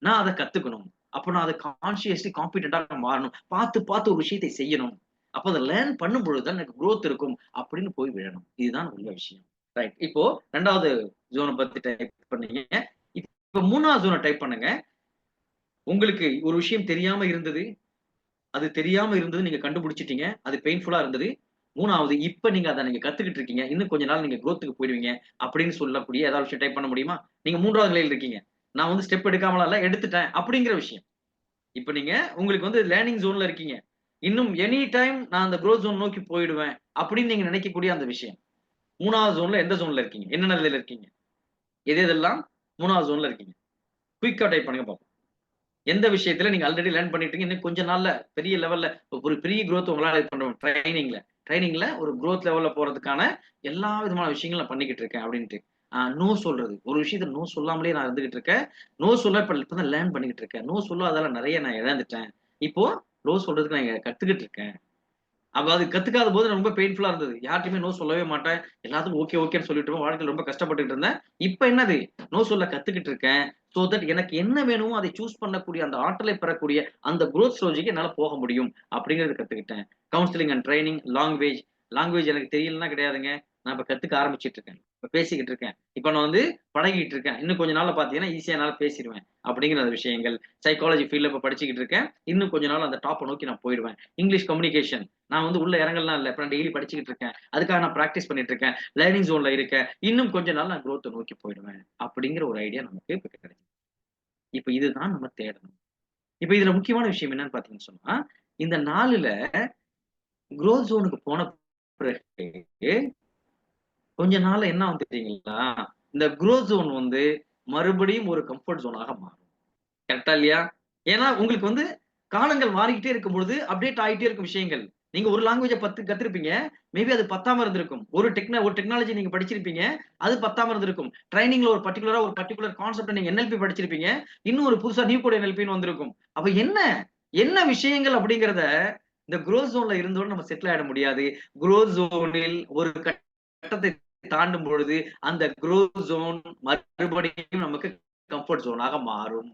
நான் அத கத்துக்கணும். அப்ப நான் அத கான்ஷியஸ்லி காம்பிடென்ட்டா மாறணும். பார்த்து ஒரு விஷயத்தை செய்யணும். அப்ப அத லேர்ன் பண்ணும் பொழுது தான் எனக்கு குரோத் இருக்கும் அப்படின்னு போய் விழணும். இதுதான் உள்ள விஷயம். ரைட். இப்போ 2வது ஜோன பத்தி டைப் பண்ணீங்க. இப்ப 3வது ஜோன டைப் பண்ணுங்க. உங்களுக்கு ஒரு விஷயம் தெரியாம இருந்தது. அது தெரியாம இருந்தது நீங்க கண்டுபிடிச்சுட்டீங்க. அது பெயின்ஃபுல்லா இருந்தது. 3வது இப்ப நீங்க அத கத்துக்கிட்டு இருக்கீங்க. இன்னும் கொஞ்ச நாள் நீங்க குரோத்க்கு போயிடுவீங்க அப்படின்னு சொல்லக்கூடிய ஏதாவது விஷயம் டைப் பண்ண முடியுமா? நீங்க 3வது நிலையில இருக்கீங்க. நான் வந்து ஸ்டெப் எடுக்காமலாம் இல்ல, எடுத்துட்டேன் அப்படிங்கிற விஷயம். இப்ப நீங்க உங்களுக்கு வந்து லேர்னிங் ஜோன்ல இருக்கீங்க. இன்னும் எனி டைம் நான் அந்த குரோத் ஜோன் நோக்கி போயிடுவேன் அப்படின்னு நீங்க நினைக்கக்கூடிய அந்த விஷயம். 3வது ஜோன்ல எந்த ஜோன்ல இருக்கீங்க? என்ன நிலையில இருக்கீங்க? எதெல்லாம் 3வது ஜோன்ல இருக்கீங்க? குயிக்கா டைப் பண்ணுங்க பாப்போம். எந்த விஷயத்துல நீங்க ஆல்ரெடி லேர்ன் பண்ணிட்டீங்க. இன்னும் கொஞ்ச நாள்ல பெரிய லெவல்ல ஒரு பெரிய குரோத் உங்களால இது பண்ண ட்ரெய்னிங்ல ஒரு குரோத் லெவல்ல போறதுக்கான எல்லா விதமான விஷயங்களும் நான் பண்ணிக்கிட்டு இருக்கேன் அப்படின்ட்டு. நோ சொல்றது. ஒரு விஷயத்த சொல்லாமலே நான் இருந்துகிட்டு இருக்கேன். நோ சொல்ல இப்ப தான் லேர்ன் பண்ணிக்கிட்டு இருக்கேன். நோ சொல்லாதால நெறைய நான் இழந்துட்டேன். இப்போ நோ சொல்றதுக்கு நான் இங்க கத்துக்கிட்டு இருக்கேன். அப்ப அது கத்துக்காத போது ரொம்ப பெயின்ஃபுல்லா இருந்தது. யார்ட்டயுமே நோ சொல்லவே மாட்டேன். எல்லாத்துக்கும் ஓகே, ஓகேன்னு சொல்லிட்டு இருப்பேன். வாழ்க்கையில ரொம்ப கஷ்டப்பட்டுட்டு இருந்தேன். இப்ப என்னது? நோ சொல்ல கத்துக்கிட்டு இருக்கேன். சோ தட் எனக்கு என்ன வேணுமோ அதை சூஸ் பண்ணக்கூடிய அந்த ஆற்றலை பெறக்கூடிய அந்த குரோத் ஸ்டேஜ்க்கு என்னால போக முடியும் அப்படிங்கிறத கத்துக்கிட்டேன். கவுன்சிலிங் அண்ட் ட்ரெய்னிங், லாங்குவேஜ் எனக்கு தெரியலன்னா கிடையாதுங்க. நான் இப்ப கத்துக்க ஆரம்பிச்சுட்டு இருக்கேன். இப்ப பேசிக்கிட்டு இருக்கேன். இப்ப நான் வந்து பழகிட்டு இருக்கேன். இன்னும் கொஞ்ச நாள்ல பார்த்தீங்கன்னா, ஈஸியா என்னால பேசிருவேன். அப்படிங்கிற விஷயங்கள். சைக்காலஜி ஃபீல்ட்ல இப்ப படிச்சுக்கிட்டு இருக்கேன். இன்னும் கொஞ்ச நாள் அந்த டாப்ப நோக்கி நான் போயிடுவேன். இங்கிலீஷ் கம்யூனிகேஷன் நான் வந்து உள்ள இறங்கலாம் இல்ல. இப்ப நான் டெய்லி படிச்சுக்கிட்டு இருக்கேன். அதுக்காக நான் பிராக்டிஸ் பண்ணிட்டு இருக்கேன். லேர்னிங் ஜோன்ல இருக்கேன். இன்னும் கொஞ்ச நாள் நான் குரோத்த நோக்கி போயிடுவேன். அப்படிங்கிற ஒரு ஐடியா நமக்கு இப்ப கிடைக்குது. இப்ப இதுதான் நம்ம தேடணும். இப்ப இதுல முக்கியமான விஷயம் என்னன்னு பார்த்தீங்கன்னு சொன்னா, இந்த 4ல குரோத் ஜோனுக்கு போன பிறகு கொஞ்ச நாள்ல என்ன ஆகும் தெரியுங்களா? இந்த குரோத் ஜோன் வந்து மறுபடியும் ஒரு கம்ஃபோர்ட் ஜோனாக மாறும். கரெக்ட்டா இல்லையா? ஏன்னா உங்களுக்கு வந்து காலங்கள் மாறிக்கிட்டே இருக்கும்பொழுது, அப்டேட் ஆயிட்டே இருக்கும் விஷயங்கள். நீங்க ஒரு லாங்குவேஜ 10 கத்திருப்பீங்க. மேபி அது பத்தாம இருந்திருக்கும். ஒரு டெக்னாலஜி நீங்க படிச்சிருப்பீங்க. அது பத்தாம இருந்திருக்கும். ட்ரெய்னிங்ல ஒரு பர்ட்டிகுலர் கான்செப்ட்ட நீங்க NLP படிச்சிருப்பீங்க. இன்னும் ஒரு புதுசா நியூ கோட் NLPன்னு வந்திருக்கும். அப்ப என்ன விஷயங்கள் அப்படிங்கிறத இந்த குரோத் ஜோன்ல இருந்தோட நம்ம செட்டில் ஆயிட முடியாது. குரோத் ஜோனில் ஒரு கட்டத்தை தாண்டும் பொழுது, அந்த குரோத் ஜோன் மறுபடியும் நமக்கு கம்ஃபோர்ட் ஜோனாக மாறும்.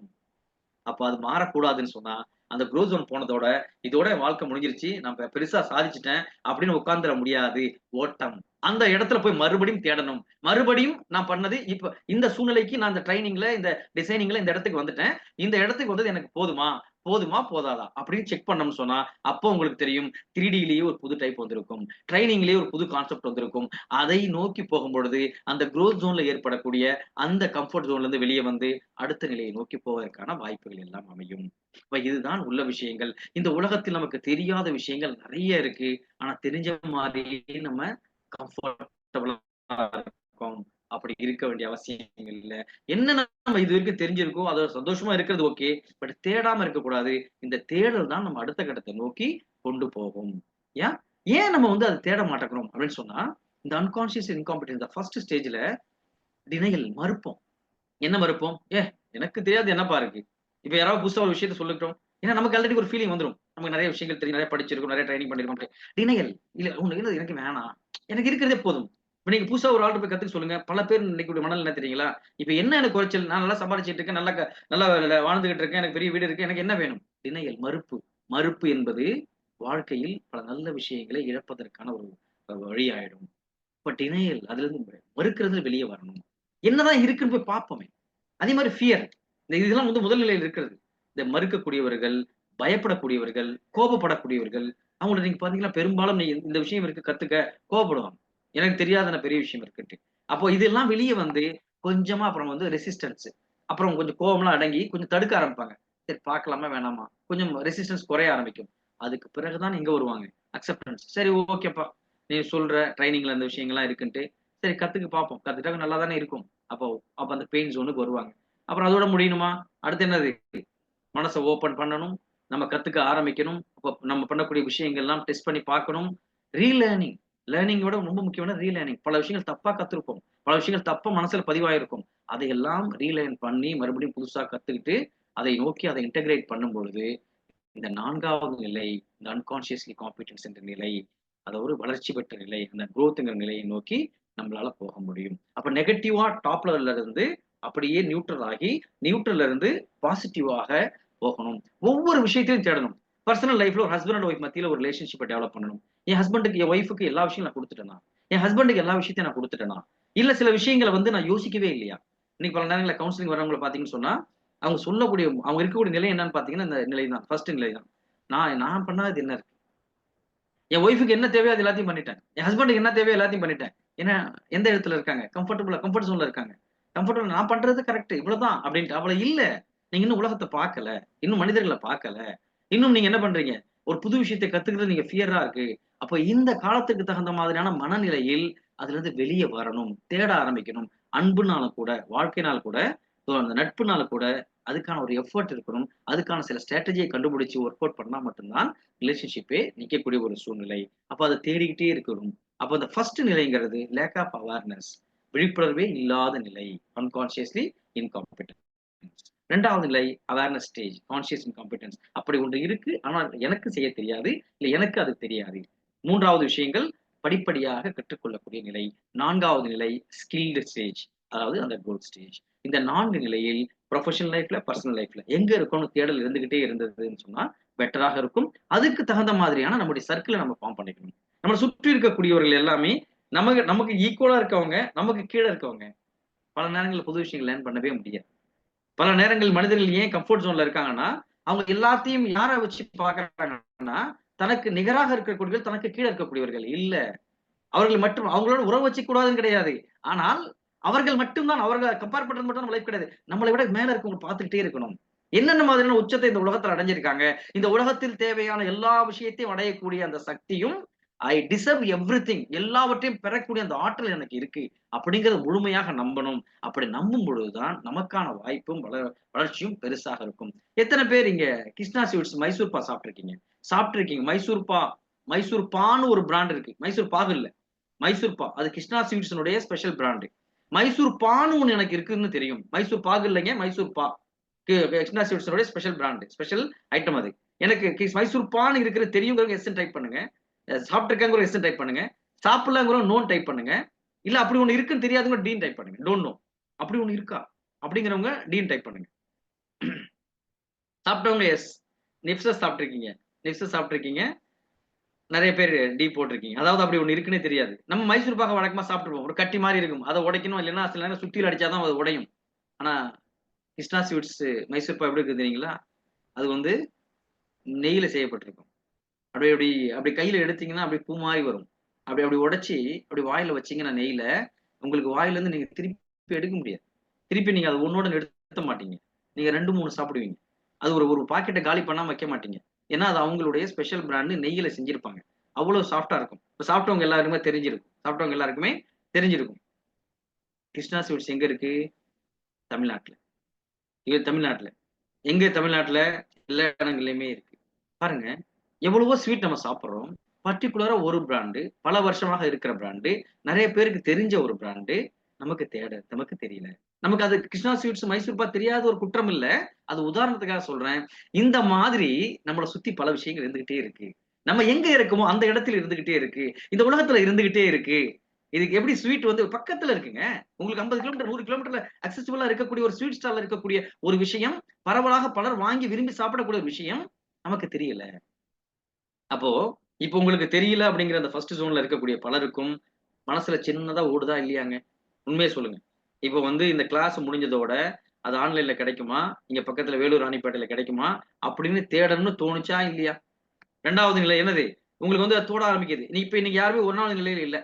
அப்ப அது மாறக்கூடாதுன்னு சொன்னா, அந்த குரோத் ஜோன் போனதோட, இதோட என் வாழ்க்கை முடிஞ்சிருச்சு. நான் பெருசா சாதிச்சுட்டேன் அப்படின்னு உட்கார்ந்துற முடியாது. ஓட்டம். அந்த இடத்துல போய் மறுபடியும் தேடணும். மறுபடியும் நான் பண்ணது இப்ப இந்த சூழ்நிலைக்கு நான் இந்த ட்ரெய்னிங்ல, இந்த டிசைனிங்ல இந்த இடத்துக்கு வந்துட்டேன். இந்த இடத்துக்கு வந்தது எனக்கு போதுமா? போதாதா? அப்படின்னு செக் பண்ணோம்னு சொன்னா, அப்போ உங்களுக்கு தெரியும் 3Dலயே ஒரு புது டைப் வந்திருக்கும். ட்ரெய்னிங்லயே ஒரு புது கான்செப்ட் வந்திருக்கும். அதை நோக்கி போகும்பொழுது, அந்த குரோத் ஜோன்ல ஏற்படக்கூடிய அந்த கம்ஃபோர்ட் ஜோன்ல இருந்து வெளிய வந்து அடுத்த நிலையை நோக்கி போவதற்கான வாய்ப்புகள் எல்லாம் அமையும். அப்ப இதுதான் உள்ள விஷயங்கள். இந்த உலகத்தில் நமக்கு தெரியாத விஷயங்கள் நெறைய இருக்கு. ஆனா தெரிஞ்ச மாதிரியே நம்ம கம்ஃபர்டபுளா இருக்கோம். அப்படி இருக்க வேண்டிய அவசியம் இல்ல. என்ன நம்ம இதுவரைக்கும் தெரிஞ்சிருக்கோ, அதோட சந்தோஷமா இருக்கிறது ஓகே. பட் தேடாம இருக்கக்கூடாது. இந்த தேடல் தான் நம்ம அடுத்த கட்டத்த நோக்கி கொண்டு போகும். ஏன்? ஏன் நம்ம வந்து அத தேட மாட்டேங்கிறோம் அப்படின்னு சொன்னா, இந்த அன்கான்ஷியஸ் இன்காம்பிடன்ஸ் இந்த ஃபர்ஸ்ட் ஸ்டேஜ்ல டினையல் மறுப்போம். என்ன மறுப்போம்? எனக்கு தெரியாது என்னப்பா இருக்கு? இப்ப யாராவது புதுசா ஒரு விஷயத்த சொல்லட்டும். ஏன்னா நமக்கு ஆல்ரெடி ஒரு ஃபீலிங் வந்துரும். நமக்கு நெறைய விஷயங்கள் தெரியும். நெறைய படிச்சிருக்கோம். நெறைய ட்ரெய்னிங் பண்ணியிருக்கோம். டினையல். இல்ல உனக்கு எனக்கு வேணாம். எனக்கு இருக்கிறதே போதும். இப்ப நீங்க புதுசா ஒரு ஆள்ட்ட போய் கத்துக்க சொல்லுங்க. பல பேர் இன்னைக்கு மனநிலை என்ன தெரியுங்களா? இப்ப என்ன எனக்கு குறைச்சல்? நான் நல்லா சம்பாரிச்சுட்டு இருக்கேன். நல்லா வாழ்ந்துகிட்டு இருக்கேன். எனக்கு பெரிய வீடு இருக்கு. எனக்கு என்ன வேணும்? டினையல் மறுப்பு. மறுப்பு என்பது வாழ்க்கையில் பல நல்ல விஷயங்களை இழப்பதற்கான ஒரு வழியாயிடும். இப்ப டினையல் அதுலருந்து மறுக்கிறது வெளிய வரணும். என்னதான் இருக்குன்னு போய் பார்ப்போமே! அதே மாரி ஃபியர். இதெல்லாம் வந்து முதல் நிலையில இருக்கிறது. இந்த மறுக்கக்கூடியவர்கள், பயப்படக்கூடியவர்கள், கோபப்படக்கூடியவர்கள், அவங்கள நீங்க பார்த்தீங்கன்னா, பெரும்பாலும் இந்த விஷயம் இருக்கு கத்துக்க கோவப்படுவாங்க. எனக்கு தெரியாதுன்ன பெரிய விஷயம் இருக்குன்ட்டு. அப்போ இதெல்லாம் வெளிய வந்து கொஞ்சமா அப்புறம் வந்து ரெசிஸ்டன்ஸ். அப்புறம் கொஞ்சம் கோவம்லாம் அடங்கி கொஞ்சம் தடுக்க ஆரம்பிப்பாங்க. சரி பார்க்கலாமா வேணாமா? கொஞ்சம் ரெசிஸ்டன்ஸ் குறைய ஆரம்பிக்கும். அதுக்கு பிறகு தான் இங்க வருவாங்க. அக்செப்டன்ஸ். சரி ஓகேப்பா. நீ சொல்ற ட்ரெய்னிங்ல இந்த விஷயங்கள்லாம் இருக்குன்ட்டு. சரி கத்துக்க பார்ப்போம். கத்துக்கிட்டா நல்லா தானே இருக்கும். அப்போ அப்ப அந்த பெயின் ஜோனுக்கு வருவாங்க. அப்புறம் அதோட முடியணுமா? அடுத்து என்னது? மனச ஓப்பன் பண்ணணும். நம்ம கத்துக்க ஆரம்பிக்கணும். அப்ப நம்ம பண்ணக்கூடிய விஷயங்கள்லாம் டெஸ்ட் பண்ணி பார்க்கணும். ரீலேர்னிங். லேர்னிங்கோட ரொம்ப முக்கியமானது ரீலேர்னிங். பல விஷயங்கள் தப்பா கத்திருப்போம். பல விஷயங்கள் தப்பா மனசுல பதிவாயிருக்கும். அதையெல்லாம் ரீலேர்ன் பண்ணி மறுபடியும் புதுசா கத்துக்கிட்டு, அதை நோக்கி அதை இன்டகிரேட் பண்ணும்பொழுது, இந்த 4வது நிலை, இந்த அன்கான்ஷியஸ்லி காம்பிட்டன்ஸ் என்ற நிலை, அத ஒரு வளர்ச்சி பெற்ற நிலை, அந்த குரோத்ங்கிற நிலையை நோக்கி நம்மளால போக முடியும். அப்ப நெகட்டிவா டாப் லெவல்ல இருந்து அப்படியே நியூட்ரல் ஆகி, நியூட்ரல்ல இருந்து பாசிட்டிவாக போகணும். ஒவ்வொரு விஷயத்தையும் தேடணும். பெர்சனல் லைஃப்ல ஒரு ஹஸ்பண்ட் அண்ட் ஒய்ஃப் மத்தியில ஒரு ரிலேஷன்ஷிப்ப டெவலப் பண்ணணும். என் ஒய்ஃப்க்கு எல்லா விஷயம் நான் குடுத்துட்டேனா? என் ஹஸ்பண்டுக்கு எல்லா விஷயத்தையும் நான் குடுத்துட்டேனா? இல்ல சில விஷயங்கள வந்து நான் யோசிக்கவே இல்லையா? இன்னைக்கு பல நேரங்கள்ல கவுன்சிலிங் வரவங்கள பார்த்தீங்கன்னு சொன்னா, அவங்க இருக்கக்கூடிய நிலை என்னன்னு பார்த்தீங்கன்னா, இந்த நிலை தான். ஃபர்ஸ்ட் நிலை தான். நான் நான் பண்ணாதது என்ன இருக்கு? என் ஒய்ஃப்க்கு என்ன தேவையோ அது எல்லாத்தையும் பண்ணிட்டேன். என் ஹஸ்பண்டுக்கு என்ன தேவையோ எல்லாத்தையும் பண்ணிட்டேன். ஏன்னா, எந்த இடத்துல இருக்காங்க? கம்ஃபர்ட் ஜோன்ல இருக்காங்க. நான் பண்றது கரெக்ட். இவ்வளவுதான் அப்படின்ட்டு. அவள இல்ல. நீங்க இன்னும் உலகத்த பார்க்கல. இன்னும் மனிதர்கள பார்க்கல. இன்னும் நீங்க என்ன பண்றீங்க? ஒரு புது விஷயத்த கத்துக்கிறது நீங்க ஃபியரா இருக்கு. அப்ப இந்த காலத்துக்கு தகுந்த மாதிரியான மனநிலையில் அதிலிருந்து வெளிய வரணும். தேட ஆரம்பிக்கணும். அன்புனால கூட, வாழ்க்கையினால கூட, அந்த நட்புனால கூட அதுக்கான ஒரு எஃபோர்ட் இருக்கணும். அதுக்கான சில ஸ்ட்ராட்டஜிய கண்டுபிடிச்சு ஒர்க் அவுட் பண்ணா மட்டும் தான் ரிலேஷன்ஷிப்பே நிக்கக்கூடிய ஒரு சூழ்நிலை. அப்ப அத தேடிக்கிட்டே இருக்கணும். அப்ப அந்த ஃபர்ஸ்ட் நிலைங்கிறது லேக் ஆஃப் அவேர்னஸ். விழிப்புணர்வே இல்லாத நிலை. Unconsciously incompetent. ரெண்டாவது நிலை அவேர்னஸ் ஸ்டேஜ், கான்சியஸ் இன்காம்பிட்டன்ஸ். அப்படி ஒன்று இருக்கு, ஆனால் எனக்கு செய்ய தெரியாது, இல்லை எனக்கு அது தெரியாது. மூன்றாவது விஷயங்கள் படிப்படியாக கற்றுக்கொள்ளக்கூடிய நிலை. நான்காவது நிலை ஸ்கில்டு ஸ்டேஜ், அதாவது அந்த கோல் ஸ்டேஜ். இந்த 4 நிலையில் ப்ரொஃபஷனல் லைஃப்ல, பர்சனல் லைஃப்ல எங்க இருக்கணும் தேடல் இருந்துகிட்டே இருந்ததுன்னு சொன்னா பெட்டராக இருக்கும். அதுக்கு தகுந்த மாதிரியான நம்முடைய சர்க்கிளை நம்ம ஃபார்ம் பண்ணிக்கணும். நம்மளை சுற்றி இருக்கக்கூடியவர்கள் எல்லாமே நமக்கு நமக்கு ஈக்குவலா இருக்கவங்க, நமக்கு கீழே இருக்கவங்க. பல நேரங்களில் புது விஷயங்கள் லேர்ன் பண்ணவே முடியாது. பல நேரங்கள் மனிதர்கள் ஏன் கம்ஃபர்ட் ஜோன்ல இருக்காங்கன்னா, அவங்க எல்லாத்தையும் யாரை வச்சு பாக்குறாங்கன்னா, தனக்கு நிகராக இருக்கக்கூடியவர்கள், தனக்கு கீழே இருக்கக்கூடியவர்கள் இல்ல. அவர்கள் மட்டும் அவங்களோட உறவு வச்சுக்க கூடாதுன்னு கிடையாது. ஆனால் அவர்கள் மட்டும்தான், அவர்கள் கம்பேர் பண்றது மட்டும் நம்ம லைஃப் கிடையாது. நம்மளை விட மேல இருக்கவங்க பார்த்துக்கிட்டே இருக்கணும். என்னென்ன மாதிரியான உச்சத்தை இந்த உலகத்துல அடைஞ்சிருக்காங்க, இந்த உலகத்தில் தேவையான எல்லா விஷயத்தையும் அடையக்கூடிய அந்த சக்தியும், ஐ டிசர்வ் எவ்ரிதிங், எல்லாவற்றையும் பெறக்கூடிய அந்த ஆற்றல் எனக்கு இருக்கு அப்படிங்கறத முழுமையாக நம்பணும். அப்படி நம்பும் பொழுதுதான் நமக்கான வாய்ப்பும் வளர்ச்சியும் பெருசாக இருக்கும். எத்தனை பேர் இங்க கிருஷ்ணா ஸ்வீட்ஸ் மைசூர் பா சாப்பிட்டிருக்கீங்க? மைசூர் பான்னு ஒரு பிராண்ட் இருக்கு. மைசூர் பாகு இல்ல, மைசூர் பா. அது கிருஷ்ணா ஸ்வீட்ஸ்னுடைய ஸ்பெஷல் பிராண்ட். மைசூர் பான்னு ஒண்ணு எனக்கு இருக்குன்னு தெரியும். மைசூர் பாகு இல்லைங்க, மைசூர் பா. கிருஷ்ணா ஸ்வீட்ஸ்னுடைய ஸ்பெஷல் பிராண்ட், ஸ்பெஷல் ஐட்டம் அது. எனக்கு மைசூர் பான்னு இருக்கிறது தெரியுங்கிறவங்க எஸ் டைப் பண்ணுங்க. சாப்பிட்டிருக்காங்கிற எஸ் டைப் பண்ணுங்க. சாப்பிடலாங்கிற நோன் டைப் பண்ணுங்க. இல்ல அப்படி ஒண்ணு இருக்குன்னு தெரியாதுங்க டீன் டைப் பண்ணுங்க. டோன்ட் நோ, அப்படி ஒண்ணு இருக்கா அப்படிங்கிறவங்க டீன் டைப் பண்ணுங்க. சாப்பிட்டவங்க எஸ். நிப்சஸ் சாப்பிட்டிருக்கீங்க. நிறைய பேர் டி போட்டிருக்கீங்க. அதாவது அப்படி ஒண்ணு இருக்குன்னே தெரியாது. நம்ம மைசூர் பாக வழக்கமா சாப்பிட்டுருவோம். ஒரு கட்டி மாதிரி இருக்கும், அதை உடைக்கணும், இல்லைன்னா சில நேரம் சுத்தியில் அடிச்சாதான் அது உடையும். ஆனா கிருஷ்ணா ஸ்வீட்ஸ் மைசூர் பா எப்படி இருக்கு தெரியுங்களா? அது வந்து நெய்யில செய்யப்பட்டிருக்கும். அப்படி அப்படி அப்படி கையில எடுத்தீங்கன்னா அப்படி பூ மாதிரி வரும். அப்படி அப்படி உடைச்சி அப்படி வாயில வச்சீங்கன்னா நெய்யில, உங்களுக்கு வாயில இருந்து நீங்க திருப்பி எடுக்க முடியாது. திருப்பி நீங்க அது ஒன்னோட நிறுத்த மாட்டீங்க. நீங்க 2, 3 சாப்பிடுவீங்க. அது ஒரு பாக்கெட்டை காலி பண்ணாம வைக்க மாட்டீங்க. ஏன்னா அது அவங்களுடைய ஸ்பெஷல் பிராண்ட், நெய்யில செஞ்சிருப்பாங்க. அவ்வளவு சாஃப்டா இருக்கும். இப்ப சாப்பிட்டவங்க எல்லாருக்குமே தெரிஞ்சிருக்கும். கிருஷ்ணா ஸ்வீட்ஸ் எங்க இருக்கு? தமிழ்நாட்டுல. இது தமிழ்நாட்டுல எங்க? தமிழ்நாட்டுல எல்லா இடங்கள்லயுமே இருக்கு. பாருங்க, எவ்வளவோ ஸ்வீட் நம்ம சாப்பிடுறோம். பர்டிகுலரா ஒரு பிராண்டு, பல வருஷமாக இருக்கிற பிராண்டு, நிறைய பேருக்கு தெரிஞ்ச ஒரு பிராண்டு, நமக்கு தெரியல. நமக்கு அது கிருஷ்ணா ஸ்வீட்ஸ் மைசூர் பாக் தெரியாத ஒரு குற்றம் இல்ல. அது உதாரணத்துக்காக சொல்றேன். இந்த மாதிரி நம்மளை சுத்தி பல விஷயங்கள் இருந்துகிட்டே இருக்கு. நம்ம எங்க இருக்கோமோ அந்த இடத்துல இருந்துகிட்டே இருக்கு. இந்த உலகத்துல இருந்துகிட்டே இருக்கு. இதுக்கு எப்படி ஸ்வீட் வந்து பக்கத்துல இருக்குங்க. உங்களுக்கு 50 கிலோமீட்டர் 100 கிலோமீட்டர்ல அக்சசிபிளா இருக்கக்கூடிய ஒரு ஸ்வீட் ஸ்டால்ல இருக்கக்கூடிய ஒரு விஷயம், பரவலாக பலர் வாங்கி விரும்பி சாப்பிடக்கூடிய ஒரு விஷயம் நமக்கு தெரியல. அப்போ இப்ப உங்களுக்கு தெரியல அப்படிங்கிற அந்த ஃபர்ஸ்ட் ஜோன்ல இருக்கக்கூடிய பலருக்கும் மனசுல சின்னதா ஓடுதா இல்லையாங்க? உண்மையை சொல்லுங்க. இப்போ வந்து இந்த கிளாஸ் முடிஞ்சதோட அது ஆன்லைன்ல கிடைக்குமா, இங்க பக்கத்துல வேலூர் ராணிப்பேட்டையில கிடைக்குமா அப்படின்னு தேடணும்னு தோணுச்சா இல்லையா? ரெண்டாவது நிலை என்னது? உங்களுக்கு வந்து அது தோட ஆரம்பிக்குது. இப்ப இன்னைக்கு யாருமே 1வது நிலையில இல்ல.